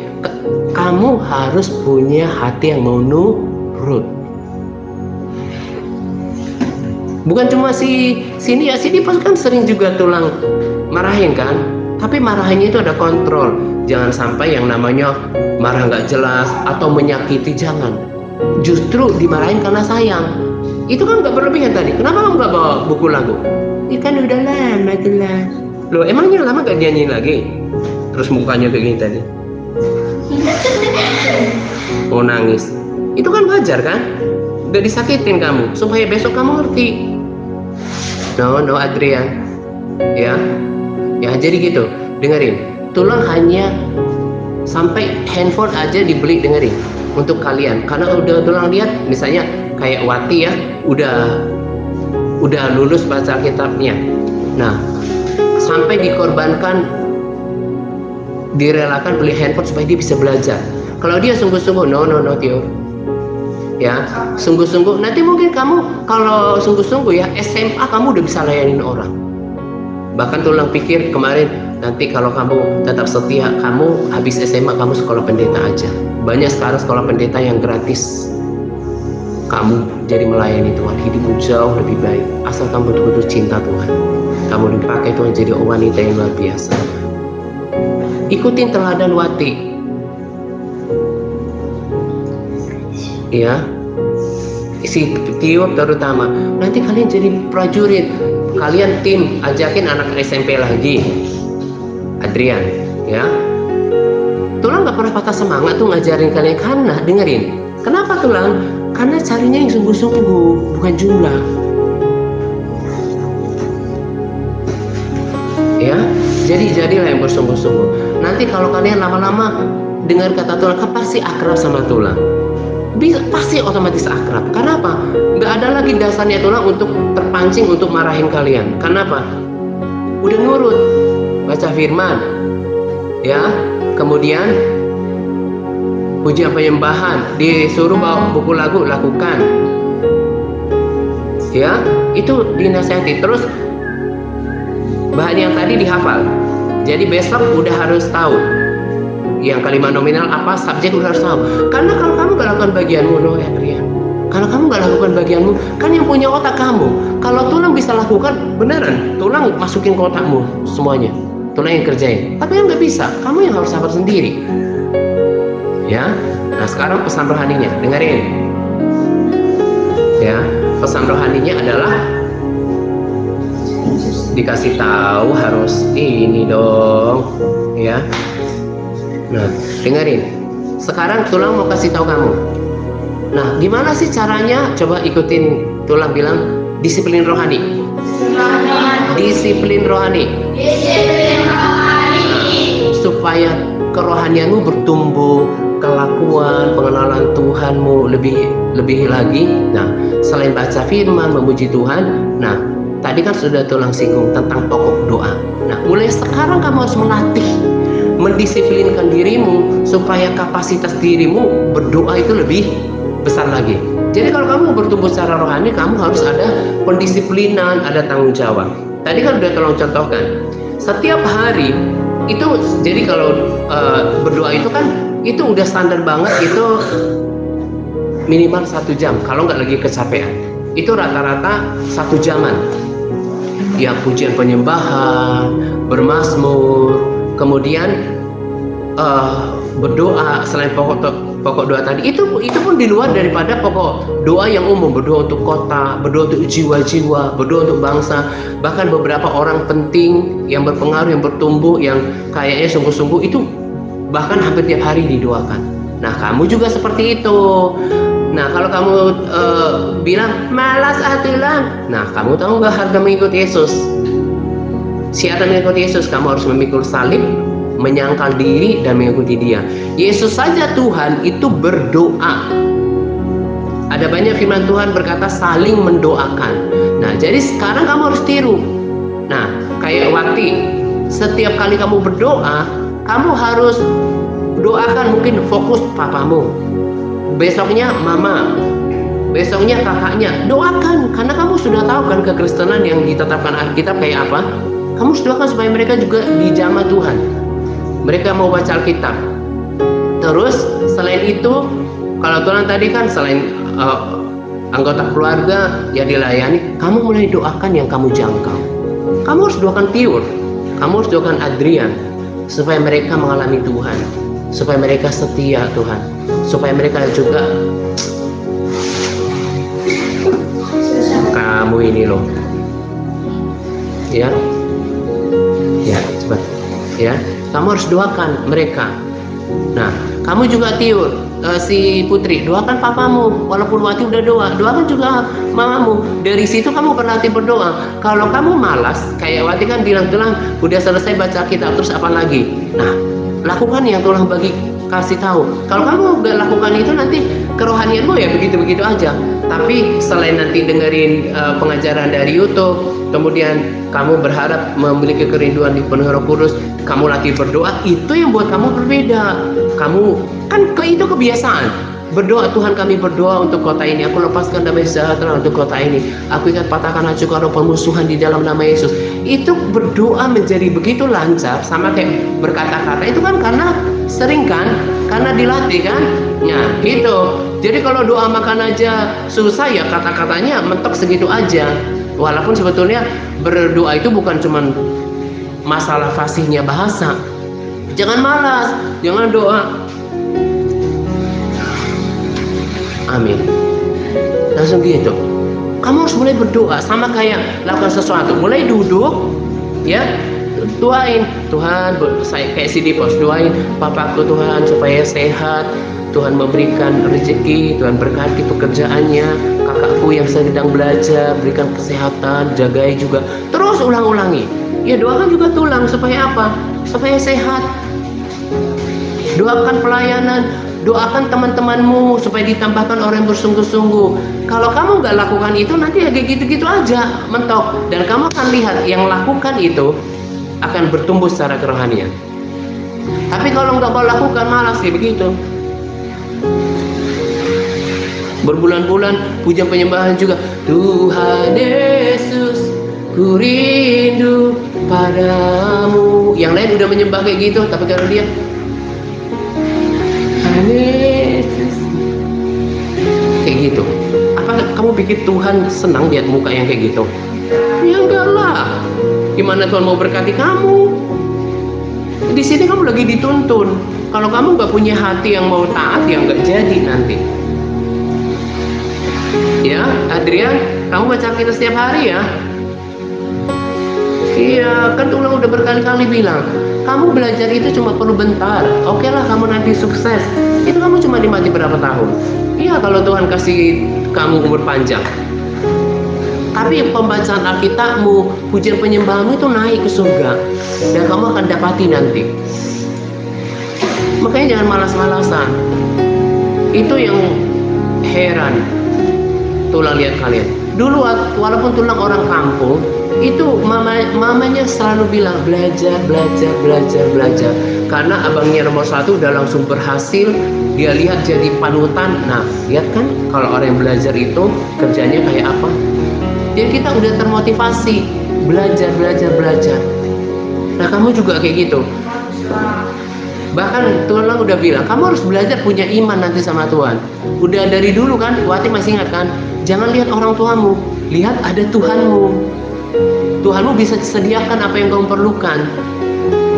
[SPEAKER 1] kamu harus punya hati yang mau nurut. Bukan cuma sini pas kan sering juga tulang marahin kan, tapi marahinnya itu ada kontrol. Jangan sampai yang namanya marah nggak jelas atau menyakiti, jangan. Justru dimarahin karena sayang. Itu kan nggak berlebihan tadi. Kenapa kamu nggak bawa buku lagu? Ini kan udah lama jelas. Loh emangnya lama gak nyanyiin lagi? Terus mukanya kayak gini tadi. Mau nangis. Itu kan wajar kan? Gak disakitin kamu, supaya besok kamu ngerti. No Adrian. Ya jadi gitu. Dengerin. Tulang hanya sampai handphone aja dibeli, dengerin, untuk kalian. Karena udah tulang lihat, misalnya kayak Wati ya, udah lulus baca kitabnya. Nah, sampai dikorbankan, direlakan beli handphone supaya dia bisa belajar. Kalau dia sungguh-sungguh, no Tio. Ya, sungguh-sungguh. Nanti mungkin kamu kalau sungguh-sungguh ya, SMA kamu udah bisa layanin orang. Bahkan tulang pikir kemarin, nanti kalau kamu tetap setia, kamu habis SMA kamu sekolah pendeta aja. Banyak sekarang sekolah pendeta yang gratis. Kamu jadi melayani Tuhan, hidupmu jauh lebih baik asal kamu betul-betul cinta Tuhan. Kamu dipakai Tuhan jadi wanita yang luar biasa. Ikutin teladan Wati. Ya, si Tio terutama. Nanti kalian jadi prajurit. Kalian tim, ajakin anak SMP lagi, Adrian, ya. Tulang gak pernah patah semangat tuh ngajarin kalian, karena dengerin. Kenapa Tulang? Karena carinya yang sungguh-sungguh, bukan jumlah. Ya, jadilah yang bersungguh-sungguh. Nanti kalau kalian lama-lama dengar kata Tulang, kan pasti akrab sama Tulang. Pasti otomatis akrab. Kenapa? Nggak ada lagi dasarnya Tulang untuk terpancing untuk marahin kalian. Kenapa? Udah nurut, baca firman, ya. Kemudian pujian penyembahan, disuruh bawa buku lagu, lakukan. Ya, itu dinasihati. Terus bahan yang tadi dihafal. Jadi besok udah harus tahu. Yang kalimat nominal apa, subjek udah harus tahu. Karena kalau kamu gak lakukan bagianmu, Adrian. Kalau kamu gak lakukan bagianmu, kan yang punya otak kamu. Kalau Tulang bisa lakukan, beneran, Tulang masukin ke otakmu semuanya. Tulang yang kerjain. Tapi yang gak bisa, kamu yang harus sabar sendiri. Ya. Nah sekarang pesan rohaninya, dengerin. Ya, pesan rohaninya adalah dikasih tahu harus ini dong, ya. Nah, dengerin. Sekarang Tulang mau kasih tahu kamu. Nah, gimana sih caranya? Coba ikutin Tulang bilang, disiplin rohani. Disiplin rohani. Nah, supaya kerohanianmu bertumbuh, kelakuan, pengenalan Tuhanmu lebih lagi. Nah, selain baca firman, memuji Tuhan. Nah, tadi kan sudah Tulang singgung tentang pokok doa. Nah, mulai sekarang kamu harus melatih, mendisiplinkan dirimu supaya kapasitas dirimu berdoa itu lebih besar lagi. Jadi kalau kamu bertumbuh secara rohani, kamu harus ada pendisiplinan, ada tanggung jawab. Tadi kan udah Tulang contohkan. Setiap hari itu, jadi kalau berdoa itu kan itu udah standar banget, itu minimal 1 jam. Kalau nggak lagi kecapean, itu rata-rata 1 jaman. Ya, pujian penyembahan, bermazmur, kemudian berdoa selain pokok doa tadi. Itu pun di luar daripada pokok doa yang umum. Berdoa untuk kota, berdoa untuk jiwa-jiwa, berdoa untuk bangsa, bahkan beberapa orang penting yang berpengaruh, yang bertumbuh, yang kayaknya sungguh-sungguh, itu bahkan hampir tiap hari didoakan. Nah, kamu juga seperti itu. Nah, kalau kamu bilang malas Tulang, nah kamu tahu nggak harga mengikut Yesus? Syarat mengikut Yesus, kamu harus memikul salib, menyangkal diri, dan mengikuti Dia. Yesus saja Tuhan itu berdoa. Ada banyak firman Tuhan berkata saling mendoakan. Nah, jadi sekarang kamu harus tiru. Nah, kayak Wati, setiap kali kamu berdoa, kamu harus doakan, mungkin fokus papamu, besoknya mama, besoknya kakaknya, doakan, karena kamu sudah tahu kan kekristenan yang ditetapkan Alkitab kayak apa. Kamu doakan supaya mereka juga dijamah Tuhan, mereka mau baca Alkitab. Terus selain itu, kalau Tuhan tadi kan selain anggota keluarga yang dilayani, kamu mulai doakan yang kamu jangkau. Kamu harus doakan Tiur, kamu harus doakan Adrian, supaya mereka mengalami Tuhan, supaya mereka setia Tuhan, supaya mereka juga, kamu ini loh, ya cepat, ya kamu harus doakan mereka. Nah, kamu juga Tiur, si Putri, doakan papamu, walaupun Wati udah doakan juga mamamu. Dari situ kamu berlatih berdoa. Kalau kamu malas, kayak Wati kan bilang udah selesai baca Alkitab, terus apa lagi? Nah, lakukan yang Tuhan bagi kasih tahu. Kalau kamu gak lakukan itu, nanti kerohanianmu ya begitu-begitu aja. Tapi selain nanti dengerin pengajaran dari YouTube, kemudian kamu berharap memiliki kerinduan dipenuhi Roh Kudus, kamu latih berdoa, itu yang buat kamu berbeda. Kamu kan itu kebiasaan berdoa, Tuhan kami berdoa untuk kota ini, aku lepaskan damai sejahtera untuk kota ini, aku ingat patahkan hancurkan roh pemusuhan di dalam nama Yesus. Itu berdoa menjadi begitu lancar, sama kayak berkata-kata, itu kan karena sering kan, karena dilatih kan. Nah gitu. Jadi kalau doa makan aja susah, ya kata-katanya mentok segitu aja. Walaupun sebetulnya berdoa itu bukan cuman masalah fasihnya bahasa. Jangan malas, jangan doa. Amin. Langsung gitu. Kamu harus mulai berdoa, sama kayak lakukan sesuatu. Mulai duduk, ya, doain Tuhan. Saya kayak si Dipos, doain papaku Tuhan supaya sehat, Tuhan memberikan rezeki, Tuhan berkati pekerjaannya, kakakku yang sedang belajar, berikan kesehatan, jagai juga. Terus ulang-ulangi. Ya doakan juga tulang supaya apa? Supaya sehat. Doakan pelayanan, doakan teman-temanmu supaya ditambahkan orang yang bersungguh-sungguh. Kalau kamu nggak lakukan itu, nanti ya kayak gitu-gitu aja, mentok. Dan kamu akan lihat yang lakukan itu akan bertumbuh secara kerohanian. Tapi kalau nggak mau lakukan, malas ya begitu. Berbulan-bulan puja penyembahan juga, Tuhan Yesus, ku rindu padamu. Yang lain udah menyembah kayak gitu, tapi kalau dia Yesus kayak gitu, apa kamu pikir Tuhan senang lihat muka yang kayak gitu? Ya enggak lah. Gimana Tuhan mau berkati kamu? Di sini kamu lagi dituntun. Kalau kamu nggak punya hati yang mau taat, ya nggak jadi nanti. Ya, Adrian, kamu baca kita setiap hari ya? Iya, kan Tuhan udah berkali-kali bilang, kamu belajar itu cuma perlu bentar. Oke lah, kamu nanti sukses. Itu kamu cuma dimati berapa tahun? Iya, kalau Tuhan kasih kamu umur panjang. Tapi pembacaan Alkitabmu, pujian penyembahmu itu naik ke surga, dan kamu akan dapati nanti. Makanya jangan malas-malasan. Itu yang heran. Tulang lihat kalian. Dulu walaupun Tulang orang kampung, itu mamanya selalu bilang belajar. Karena abangnya nomor 1 udah langsung berhasil, dia lihat jadi panutan. Nah, lihat kan kalau orang yang belajar itu kerjanya kayak apa. Jadi kita udah termotivasi belajar. Nah, kamu juga kayak gitu. Bahkan Tuhan udah bilang, kamu harus belajar punya iman nanti sama Tuhan. Udah dari dulu kan, Wati masih ingat kan? Jangan lihat orang tuamu, lihat ada Tuhanmu. Tuhanmu bisa sediakan apa yang kamu perlukan.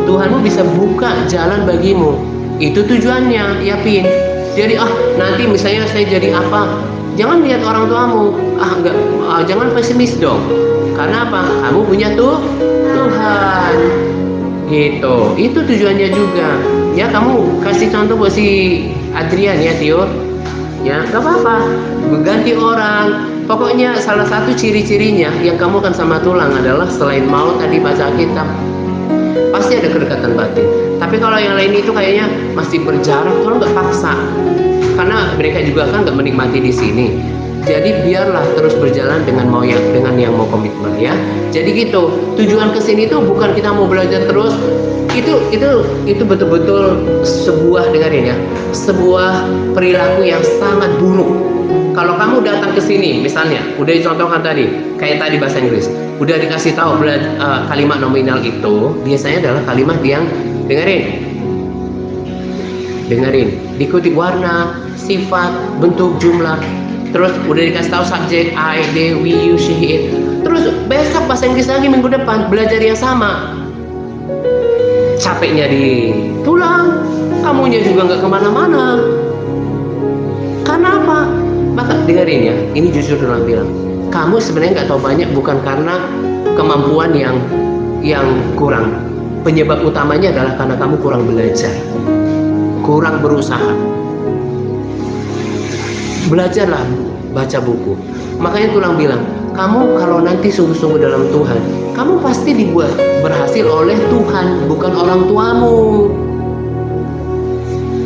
[SPEAKER 1] Tuhanmu bisa buka jalan bagimu. Itu tujuannya, ya Pin. Jadi nanti misalnya saya jadi apa? Jangan lihat orang tuamu. Jangan pesimis dong. Karena apa? Kamu punya Tuhan. Gitu. Itu tujuannya juga. Ya, kamu kasih contoh buat si Adrian ya, Tio. Ya, gak apa-apa. Berganti orang. Pokoknya salah satu ciri-cirinya yang kamu akan sama Tulang adalah selain mau tadi baca kitab, pasti ada kedekatan batin. Tapi kalau yang lain itu kayaknya masih berjarak, Tulang gak paksa. Karena mereka juga kan gak menikmati di sini. Jadi biarlah terus berjalan dengan yang mau komitmen ya. Jadi gitu. Tujuan kesini tuh bukan kita mau belajar terus. Itu betul-betul sebuah, dengerin ya, sebuah perilaku yang sangat buruk. Kalau kamu datang ke sini, misalnya, udah dicontohkan tadi, kayak tadi bahasa Inggris, udah dikasih tahu kalimat nominal itu biasanya adalah kalimat yang dengerin, diikuti warna, sifat, bentuk, jumlah. Terus udah dikasih tahu subjek I, they, we, you, she, it. Terus besok bahasa Inggris lagi minggu depan belajar yang sama. Capeknya ditulang, kamunya juga nggak kemana-mana. Karena apa? Maka dengerin ya, ini jujur Tuhan bilang, kamu sebenarnya nggak tahu banyak bukan karena kemampuan yang kurang. Penyebab utamanya adalah karena kamu kurang belajar, kurang berusaha. Belajarlah baca buku. Makanya Tuhan bilang, kamu kalau nanti sungguh-sungguh dalam Tuhan, kamu pasti dibuat berhasil oleh Tuhan, bukan orang tuamu.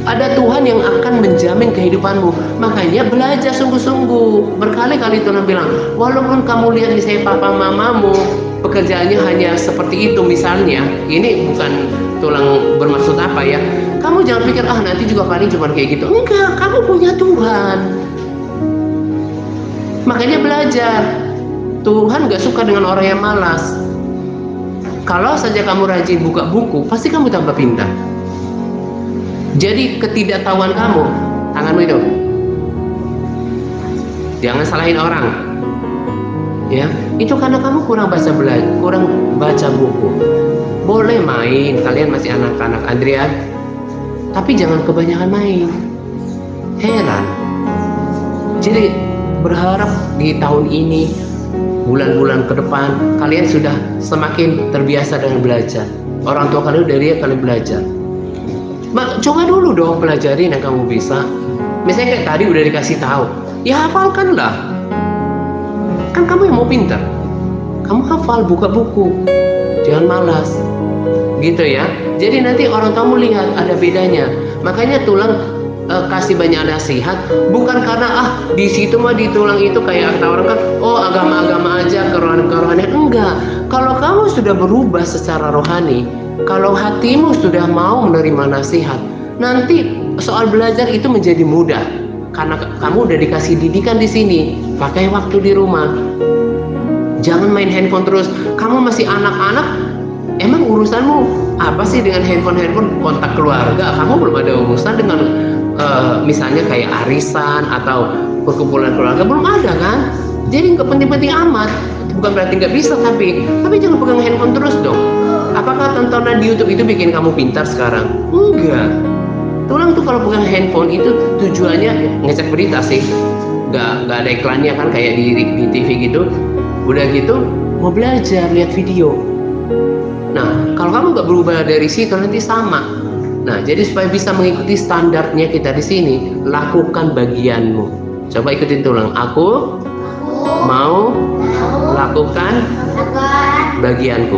[SPEAKER 1] Ada Tuhan yang akan menjamin kehidupanmu. Makanya belajar sungguh-sungguh. Berkali-kali Tuhan bilang, walaupun kamu lihat misalnya papa mamamu pekerjaannya hanya seperti itu misalnya, ini bukan tulang bermaksud apa ya, kamu jangan pikir nanti juga paling cuma kayak gitu. Enggak, kamu punya Tuhan. Makanya belajar. Tuhan gak suka dengan orang yang malas. Kalau saja kamu rajin buka buku, pasti kamu tambah pintar. Jadi ketidaktahuan kamu, tanganmu itu, jangan salahin orang, ya. Itu karena kamu kurang baca buku. Boleh main, kalian masih anak-anak Andrian, tapi jangan kebanyakan main. Heran. Jadi berharap di tahun ini, bulan-bulan ke depan, kalian sudah semakin terbiasa dengan belajar. Orang tua kalian udah lihat kalian belajar. Coba dulu dong pelajarin yang kamu bisa. Misalnya kayak tadi udah dikasih tahu, ya hafalkanlah. Kan kamu yang mau pintar, kamu hafal, buka buku, jangan malas, gitu ya. Jadi nanti orang kamu lihat ada bedanya. Makanya Tulang kasih banyak nasihat, bukan karena di situ mah di Tulang itu kayak kata orang kan, agama-agama aja, kerohanian. Enggak. Kalau kamu sudah berubah secara rohani, kalau hatimu sudah mau menerima nasihat, nanti soal belajar itu menjadi mudah. Karena kamu udah dikasih didikan di sini. Pakai waktu di rumah. Jangan main handphone terus. Kamu masih anak-anak. Emang urusanmu apa sih dengan handphone? Kontak keluarga. Kamu belum ada urusan dengan misalnya kayak arisan atau perkumpulan keluarga. Belum ada kan? Jadi nggak penting-penting amat. Bukan berarti nggak bisa, tapi jangan pegang handphone terus dong. Apakah tontonan di YouTube itu bikin kamu pintar sekarang? Enggak. Tulang tuh kalau pegang handphone itu tujuannya ngecek berita sih. Nggak ada iklannya kan kayak di TV gitu. Udah gitu mau belajar, lihat video. Nah, kalau kamu nggak berubah dari situ nanti sama. Nah, jadi supaya bisa mengikuti standarnya kita di sini, lakukan bagianmu. Coba ikutin Tulang. Aku mau lakukan bagianku.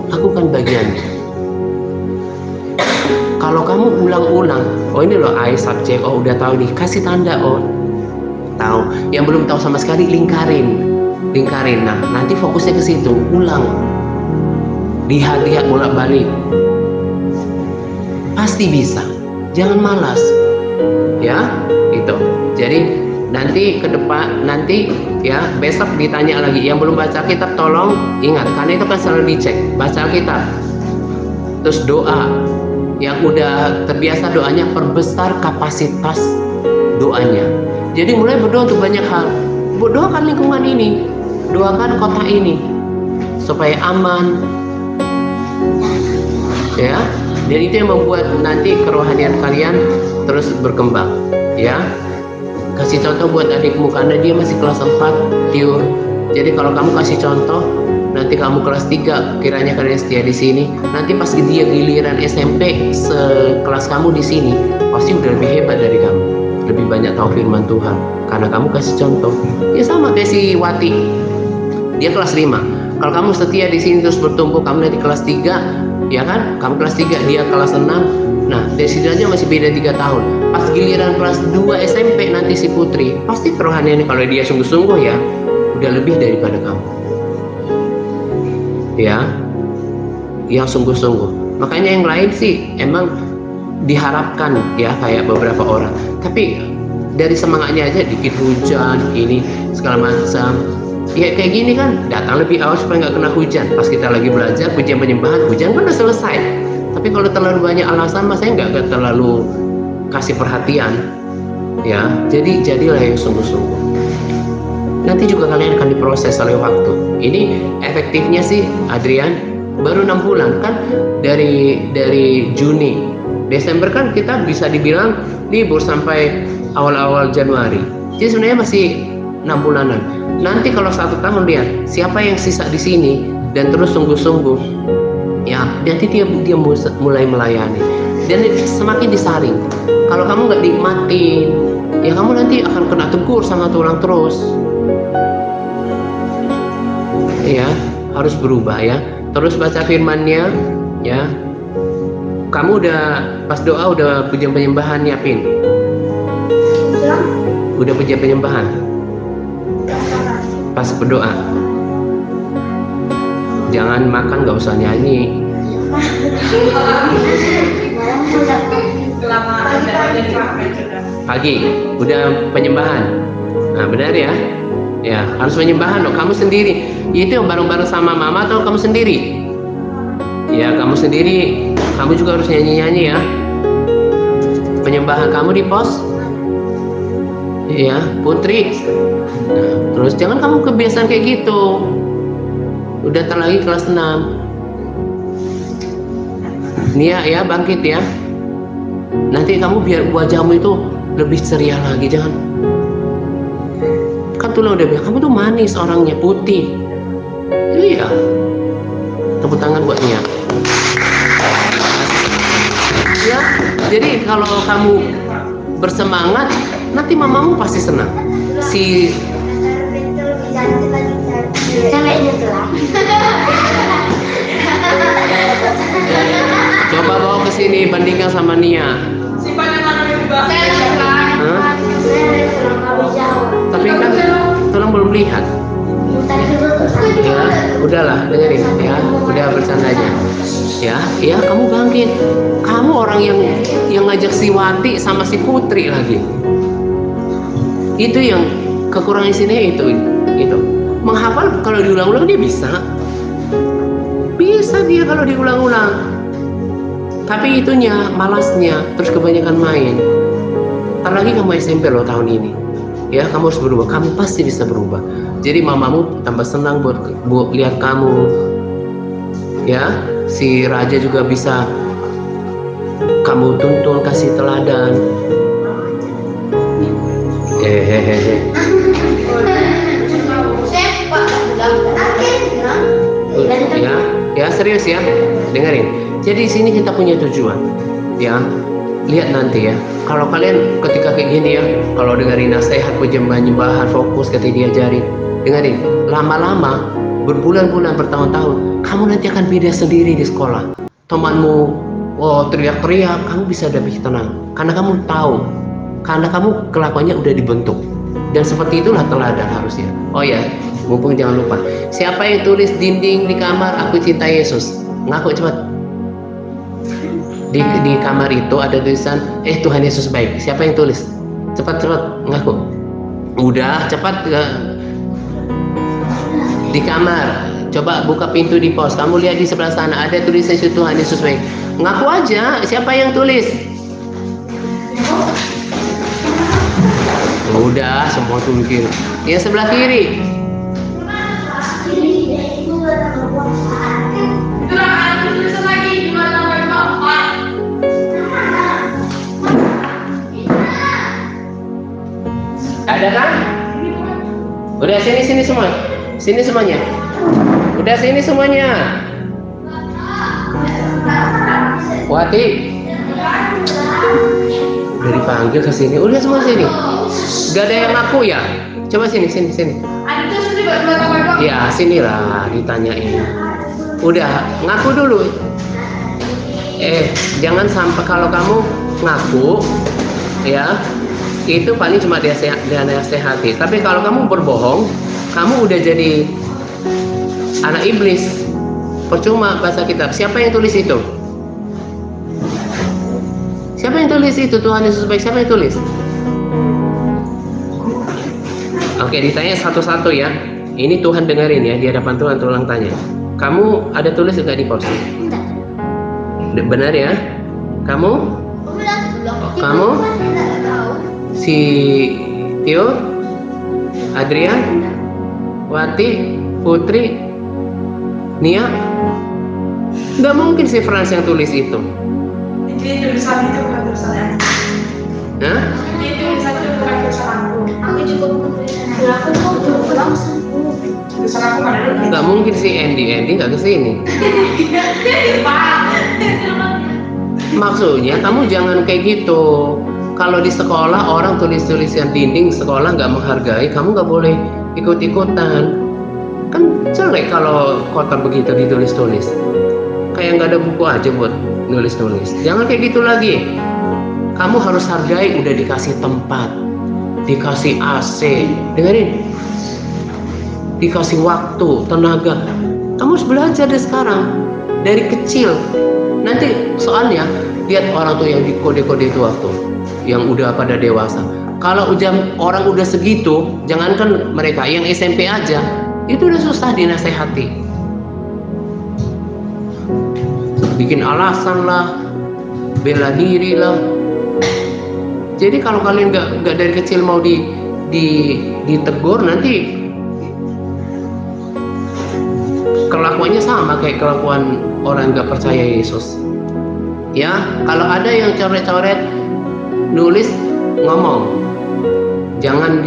[SPEAKER 1] Lakukan bagianmu. Kalau kamu ulang-ulang, ini loh I subjek, udah tahu nih, kasih tanda, tahu. Yang belum tahu sama sekali, lingkarin. Nah, nanti fokusnya ke situ, ulang. Lihat bolak-balik. Pasti bisa. Jangan malas. Ya, itu. Jadi nanti ke depan, ya besok ditanya lagi. Yang belum baca kitab tolong ingat, karena itu kan selalu dicek. Baca kitab. Terus doa. Yang udah terbiasa doanya, perbesar kapasitas doanya. Jadi mulai berdoa untuk banyak hal. Doakan lingkungan ini, doakan kota ini supaya aman, ya. Dan itu yang membuat nanti kerohanian kalian terus berkembang, ya. Kasih contoh buat adikmu karena dia masih kelas 4 pure. Jadi kalau kamu kasih contoh, nanti kamu kelas 3, kiranya kalian setia di sini. Nanti pas dia giliran SMP sekelas kamu di sini, pasti udah lebih hebat dari kamu. Lebih banyak tahu firman Tuhan karena kamu kasih contoh. Ya sama kayak si Wati. Dia kelas 5. Kalau kamu setia di sini terus bertumbuh, kamu nanti kelas 3, ya kan? Kamu kelas 3, dia kelas 6. Nah, dari situ aja masih beda 3 tahun. Pas giliran kelas 2 SMP nanti si Putri, pasti kerohaniannya kalau dia sungguh-sungguh ya, udah lebih daripada kamu. Ya, yang sungguh-sungguh. Makanya yang lain sih emang diharapkan ya kayak beberapa orang. Tapi dari semangatnya aja, dikit hujan ini segala macam. Ya kayak gini kan, datang lebih awal supaya nggak kena hujan. Pas kita lagi belajar pujian penyembahan, hujan kan udah selesai. Tapi kalau terlalu banyak alasan, mas saya nggak terlalu kasih perhatian. Ya, jadi jadilah yang sungguh-sungguh. Nanti juga kalian akan diproses oleh waktu. Ini efektifnya sih, Adrian, baru 6 bulan kan, dari Juni, Desember kan kita bisa dibilang libur sampai awal-awal Januari. Jadi sebenarnya masih 6 bulanan. Nanti kalau 1 tahun, lihat siapa yang sisa di sini dan terus sungguh-sungguh, ya nanti dia mulai melayani dan semakin disaring. Kalau kamu nggak nikmatin, ya kamu nanti akan kena tegur sama Tuhan terus. Ya, harus berubah ya. Terus baca firman-Nya ya. Kamu udah pas doa udah pujian penyembahan nyiapin? Udah pujian penyembahan? Pas berdoa. Jangan makan, nggak usah nyanyi. Pagi udah penyembahan. Nah, benar ya? Ya, harus penyembahan dong. Kamu sendiri. Itu bareng-bareng sama mama atau kamu sendiri? Ya, kamu sendiri. Kamu juga harus nyanyi-nyanyi ya. Penyembahan kamu di pos. Ya, Putri. Nah, terus jangan kamu kebiasaan kayak gitu. Udah lagi kelas 6. Nia ya, bangkit ya. Nanti kamu biar wajahmu itu lebih ceria lagi, jangan. Kan Tuhan udah bilang, kamu tuh manis orangnya, putih. Iya. Tepuk tangan buat Nia. Ya, jadi kalau kamu bersemangat, nanti mamamu pasti senang. Si coba bawa ke sini, bandingkan sama Nia. Hah? Tapi kan tolong belum lihat. Ya, udahlah, dengerin ya. Udah bercanda aja. Ya, kamu bangkit. Kamu orang yang ngajak si Wati sama si Putri lagi. Itu yang kekurangan sini itu. Menghafal kalau diulang-ulang dia bisa. Bisa dia kalau diulang-ulang. Tapi itunya malasnya, terus kebanyakan main. Ntar lagi kamu SMP loh tahun ini. Ya, kamu harus berubah. Kamu pasti bisa berubah. Jadi mamamu tambah senang buat lihat kamu. Ya, si Raja juga bisa kamu tuntun, kasih teladan. Ya serius ya, dengerin. Jadi di sini kita punya tujuan, ya. Lihat nanti ya. Kalau kalian ketika kayak gini ya, kalau dengerin nasihat penyembahan fokus ketika diajarin, dengerin. Lama-lama, berbulan-bulan, bertahun-tahun, kamu nanti akan beda sendiri di sekolah. Temanmu, teriak-teriak, kamu bisa lebih tenang. Karena kamu tahu, karena kamu kelakuannya udah dibentuk. Dan seperti itulah teladan harusnya. Oh ya, mumpung jangan lupa. Siapa yang tulis dinding di kamar, aku cinta Yesus? Ngaku cepat. Di kamar itu ada tulisan, Tuhan Yesus baik. Siapa yang tulis? Cepat ngaku. Udah, cepat di kamar. Coba buka pintu di pos. Kamu lihat di sebelah sana ada tulisan Tuhan Yesus baik. Ngaku aja. Siapa yang tulis? Udah, semua tuh mikir. Yang sebelah kiri. Ada kan? Udah sini semua. Sini semuanya. Udah sini semuanya. Wati. Udah dipanggil ke sini. Udah semua sini. Gak ada yang ngaku ya? Coba sini. Ya, sinilah ditanyain. Udah, ngaku dulu. Jangan sampai kalau kamu ngaku ya, itu paling cuma dia nasihati. Tapi kalau kamu berbohong, kamu udah jadi anak iblis. Percuma baca kitab. Siapa yang tulis itu? Siapa yang tulis itu? Tuhan Yesus baik. Siapa yang tulis? Oke, ditanya satu-satu ya. Ini Tuhan dengerin ya, di hadapan Tuhan tolong tanya. Kamu ada tulis nggak di pos? Benar ya? Kamu? Kamu? Si Tio? Adrian? Wati? Putri? Nia? Nggak mungkin si Frans yang tulis itu.
[SPEAKER 2] Jadi tulisan itu bukan tulisan aku.
[SPEAKER 1] Hah?
[SPEAKER 2] Jadi tulisan itu bukan tulisan aku.
[SPEAKER 3] Aku juga bukan tulisan aku kok tulisanku.
[SPEAKER 2] Tulisan aku mana dulu?
[SPEAKER 1] Nggak mungkin si Andy nggak kesini. Maksudnya kamu jangan kayak gitu. Kalau di sekolah orang tulis-tulisan dinding sekolah nggak menghargai, kamu nggak boleh ikut-ikutan. Kan jelek kalau kotor begitu ditulis-tulis. Kayak nggak ada buku aja buat nulis-nulis. Jangan kayak gitu lagi. Kamu harus hargai, udah dikasih tempat, dikasih AC, dengerin, dikasih waktu, tenaga. Kamu harus belajar dari sekarang, dari kecil. Nanti soalnya lihat orang tuh yang di kode-kode itu waktu, yang udah pada dewasa. Kalau orang udah segitu, jangankan mereka yang SMP aja, itu udah susah dinasehati. Bikin alasan lah, bela diri lah. Jadi kalau kalian nggak dari kecil mau ditegur, nanti kelakuannya sama kayak kelakuan orang nggak percaya Yesus. Ya, kalau ada yang coret-coret, nulis, ngomong, jangan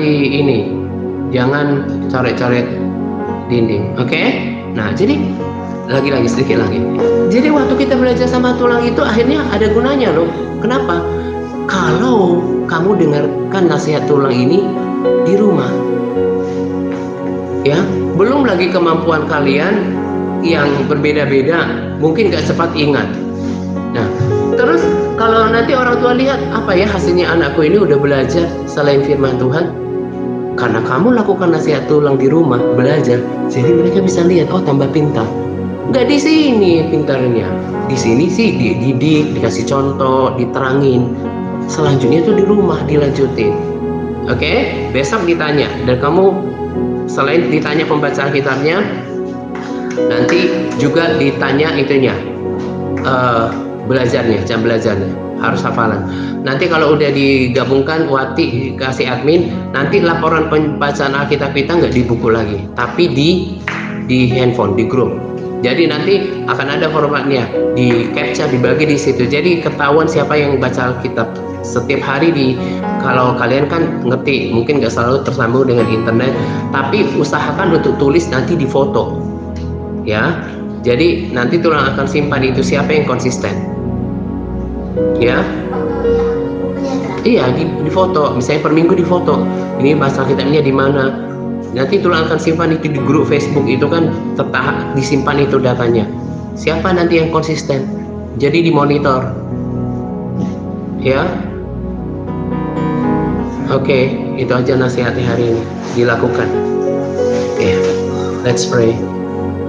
[SPEAKER 1] jangan coret-coret dinding, oke? Nah, jadi lagi sedikit lagi. Jadi waktu kita belajar sama tulang itu akhirnya ada gunanya loh. Kenapa? Kalau kamu dengarkan nasihat tulang ini di rumah, ya, belum lagi kemampuan kalian yang berbeda-beda, mungkin gak cepat ingat. Nah, terus kalau nanti orang tua lihat, apa ya hasilnya anakku ini udah belajar selain firman Tuhan, karena kamu lakukan nasihat tulang di rumah, belajar, jadi mereka bisa lihat, oh tambah pintar. Nggak di sini pintarnya, di sini sih dididik, dikasih contoh, diterangin. Selanjutnya itu di rumah dilanjutin. Oke? Besok ditanya, dan kamu selain ditanya pembacaan kitabnya, nanti juga ditanya itunya, belajarnya, jam belajarnya, harus hafalan. Nanti kalau udah digabungkan, Wati kasih admin, nanti laporan pembacaan Alkitab kita nggak di buku lagi, tapi di handphone, di grup. Jadi nanti akan ada formatnya, di capture, dibagi di situ. Jadi ketahuan siapa yang baca Alkitab setiap hari. Kalau kalian kan ngerti, mungkin nggak selalu tersambung dengan internet, tapi usahakan untuk tulis nanti di foto, ya. Jadi nanti tulang akan simpan itu siapa yang konsisten, ya. Iya, di foto. Misalnya per minggu di foto. Ini bahasa Alkitabnya di mana. Nanti tulang akan simpan itu di grup Facebook, itu kan tetap disimpan itu datanya. Siapa nanti yang konsisten? Jadi dimonitor, ya. Oke, itu aja nasihatnya hari ini, dilakukan. Oke, let's pray.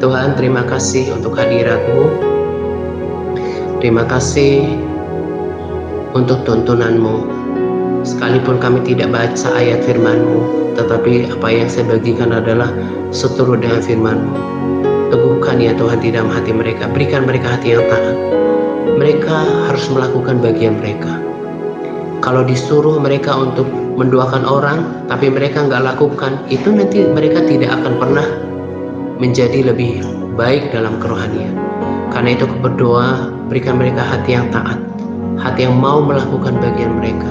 [SPEAKER 1] Tuhan, terima kasih untuk hadirat-Mu. Terima kasih untuk tuntunan-Mu. Sekalipun kami tidak baca ayat firman-Mu, tetapi apa yang saya bagikan adalah seturut dengan firman-Mu. Teguhkan ya Tuhan di dalam hati mereka. Berikan mereka hati yang taat. Mereka harus melakukan bagian mereka. Kalau disuruh mereka untuk mendoakan orang, tapi mereka nggak lakukan, itu nanti mereka tidak akan pernah menjadi lebih baik dalam kerohanian. Karena itu berdoa, berikan mereka hati yang taat, hati yang mau melakukan bagian mereka.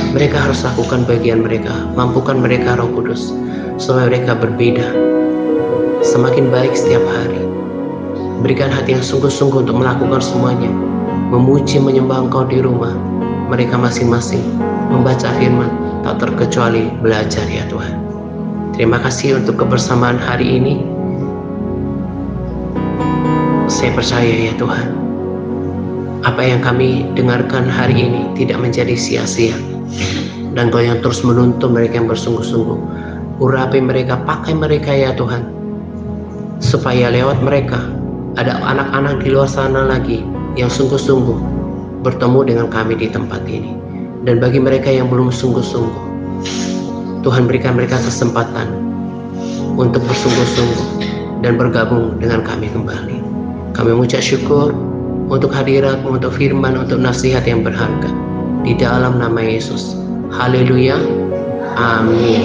[SPEAKER 1] Mereka harus lakukan bagian mereka, mampukan mereka Roh Kudus, supaya mereka berbeda, semakin baik setiap hari. Berikan hati yang sungguh-sungguh untuk melakukan semuanya, memuji, menyembah Engkau di rumah, mereka masing-masing, membaca firman, tak terkecuali belajar ya Tuhan. Terima kasih untuk kebersamaan hari ini. Saya percaya ya Tuhan, apa yang kami dengarkan hari ini tidak menjadi sia-sia. Dan Kau yang terus menuntun mereka yang bersungguh-sungguh. Urapi mereka, pakai mereka ya Tuhan, supaya lewat mereka ada anak-anak di luar sana lagi yang sungguh-sungguh bertemu dengan kami di tempat ini. Dan bagi mereka yang belum sungguh-sungguh, Tuhan berikan mereka kesempatan untuk bersungguh-sungguh dan bergabung dengan kami kembali. Kami mengucap syukur untuk hadirat-Mu, untuk firman, untuk nasihat yang berharga. Di dalam nama Yesus. Haleluya. Amin.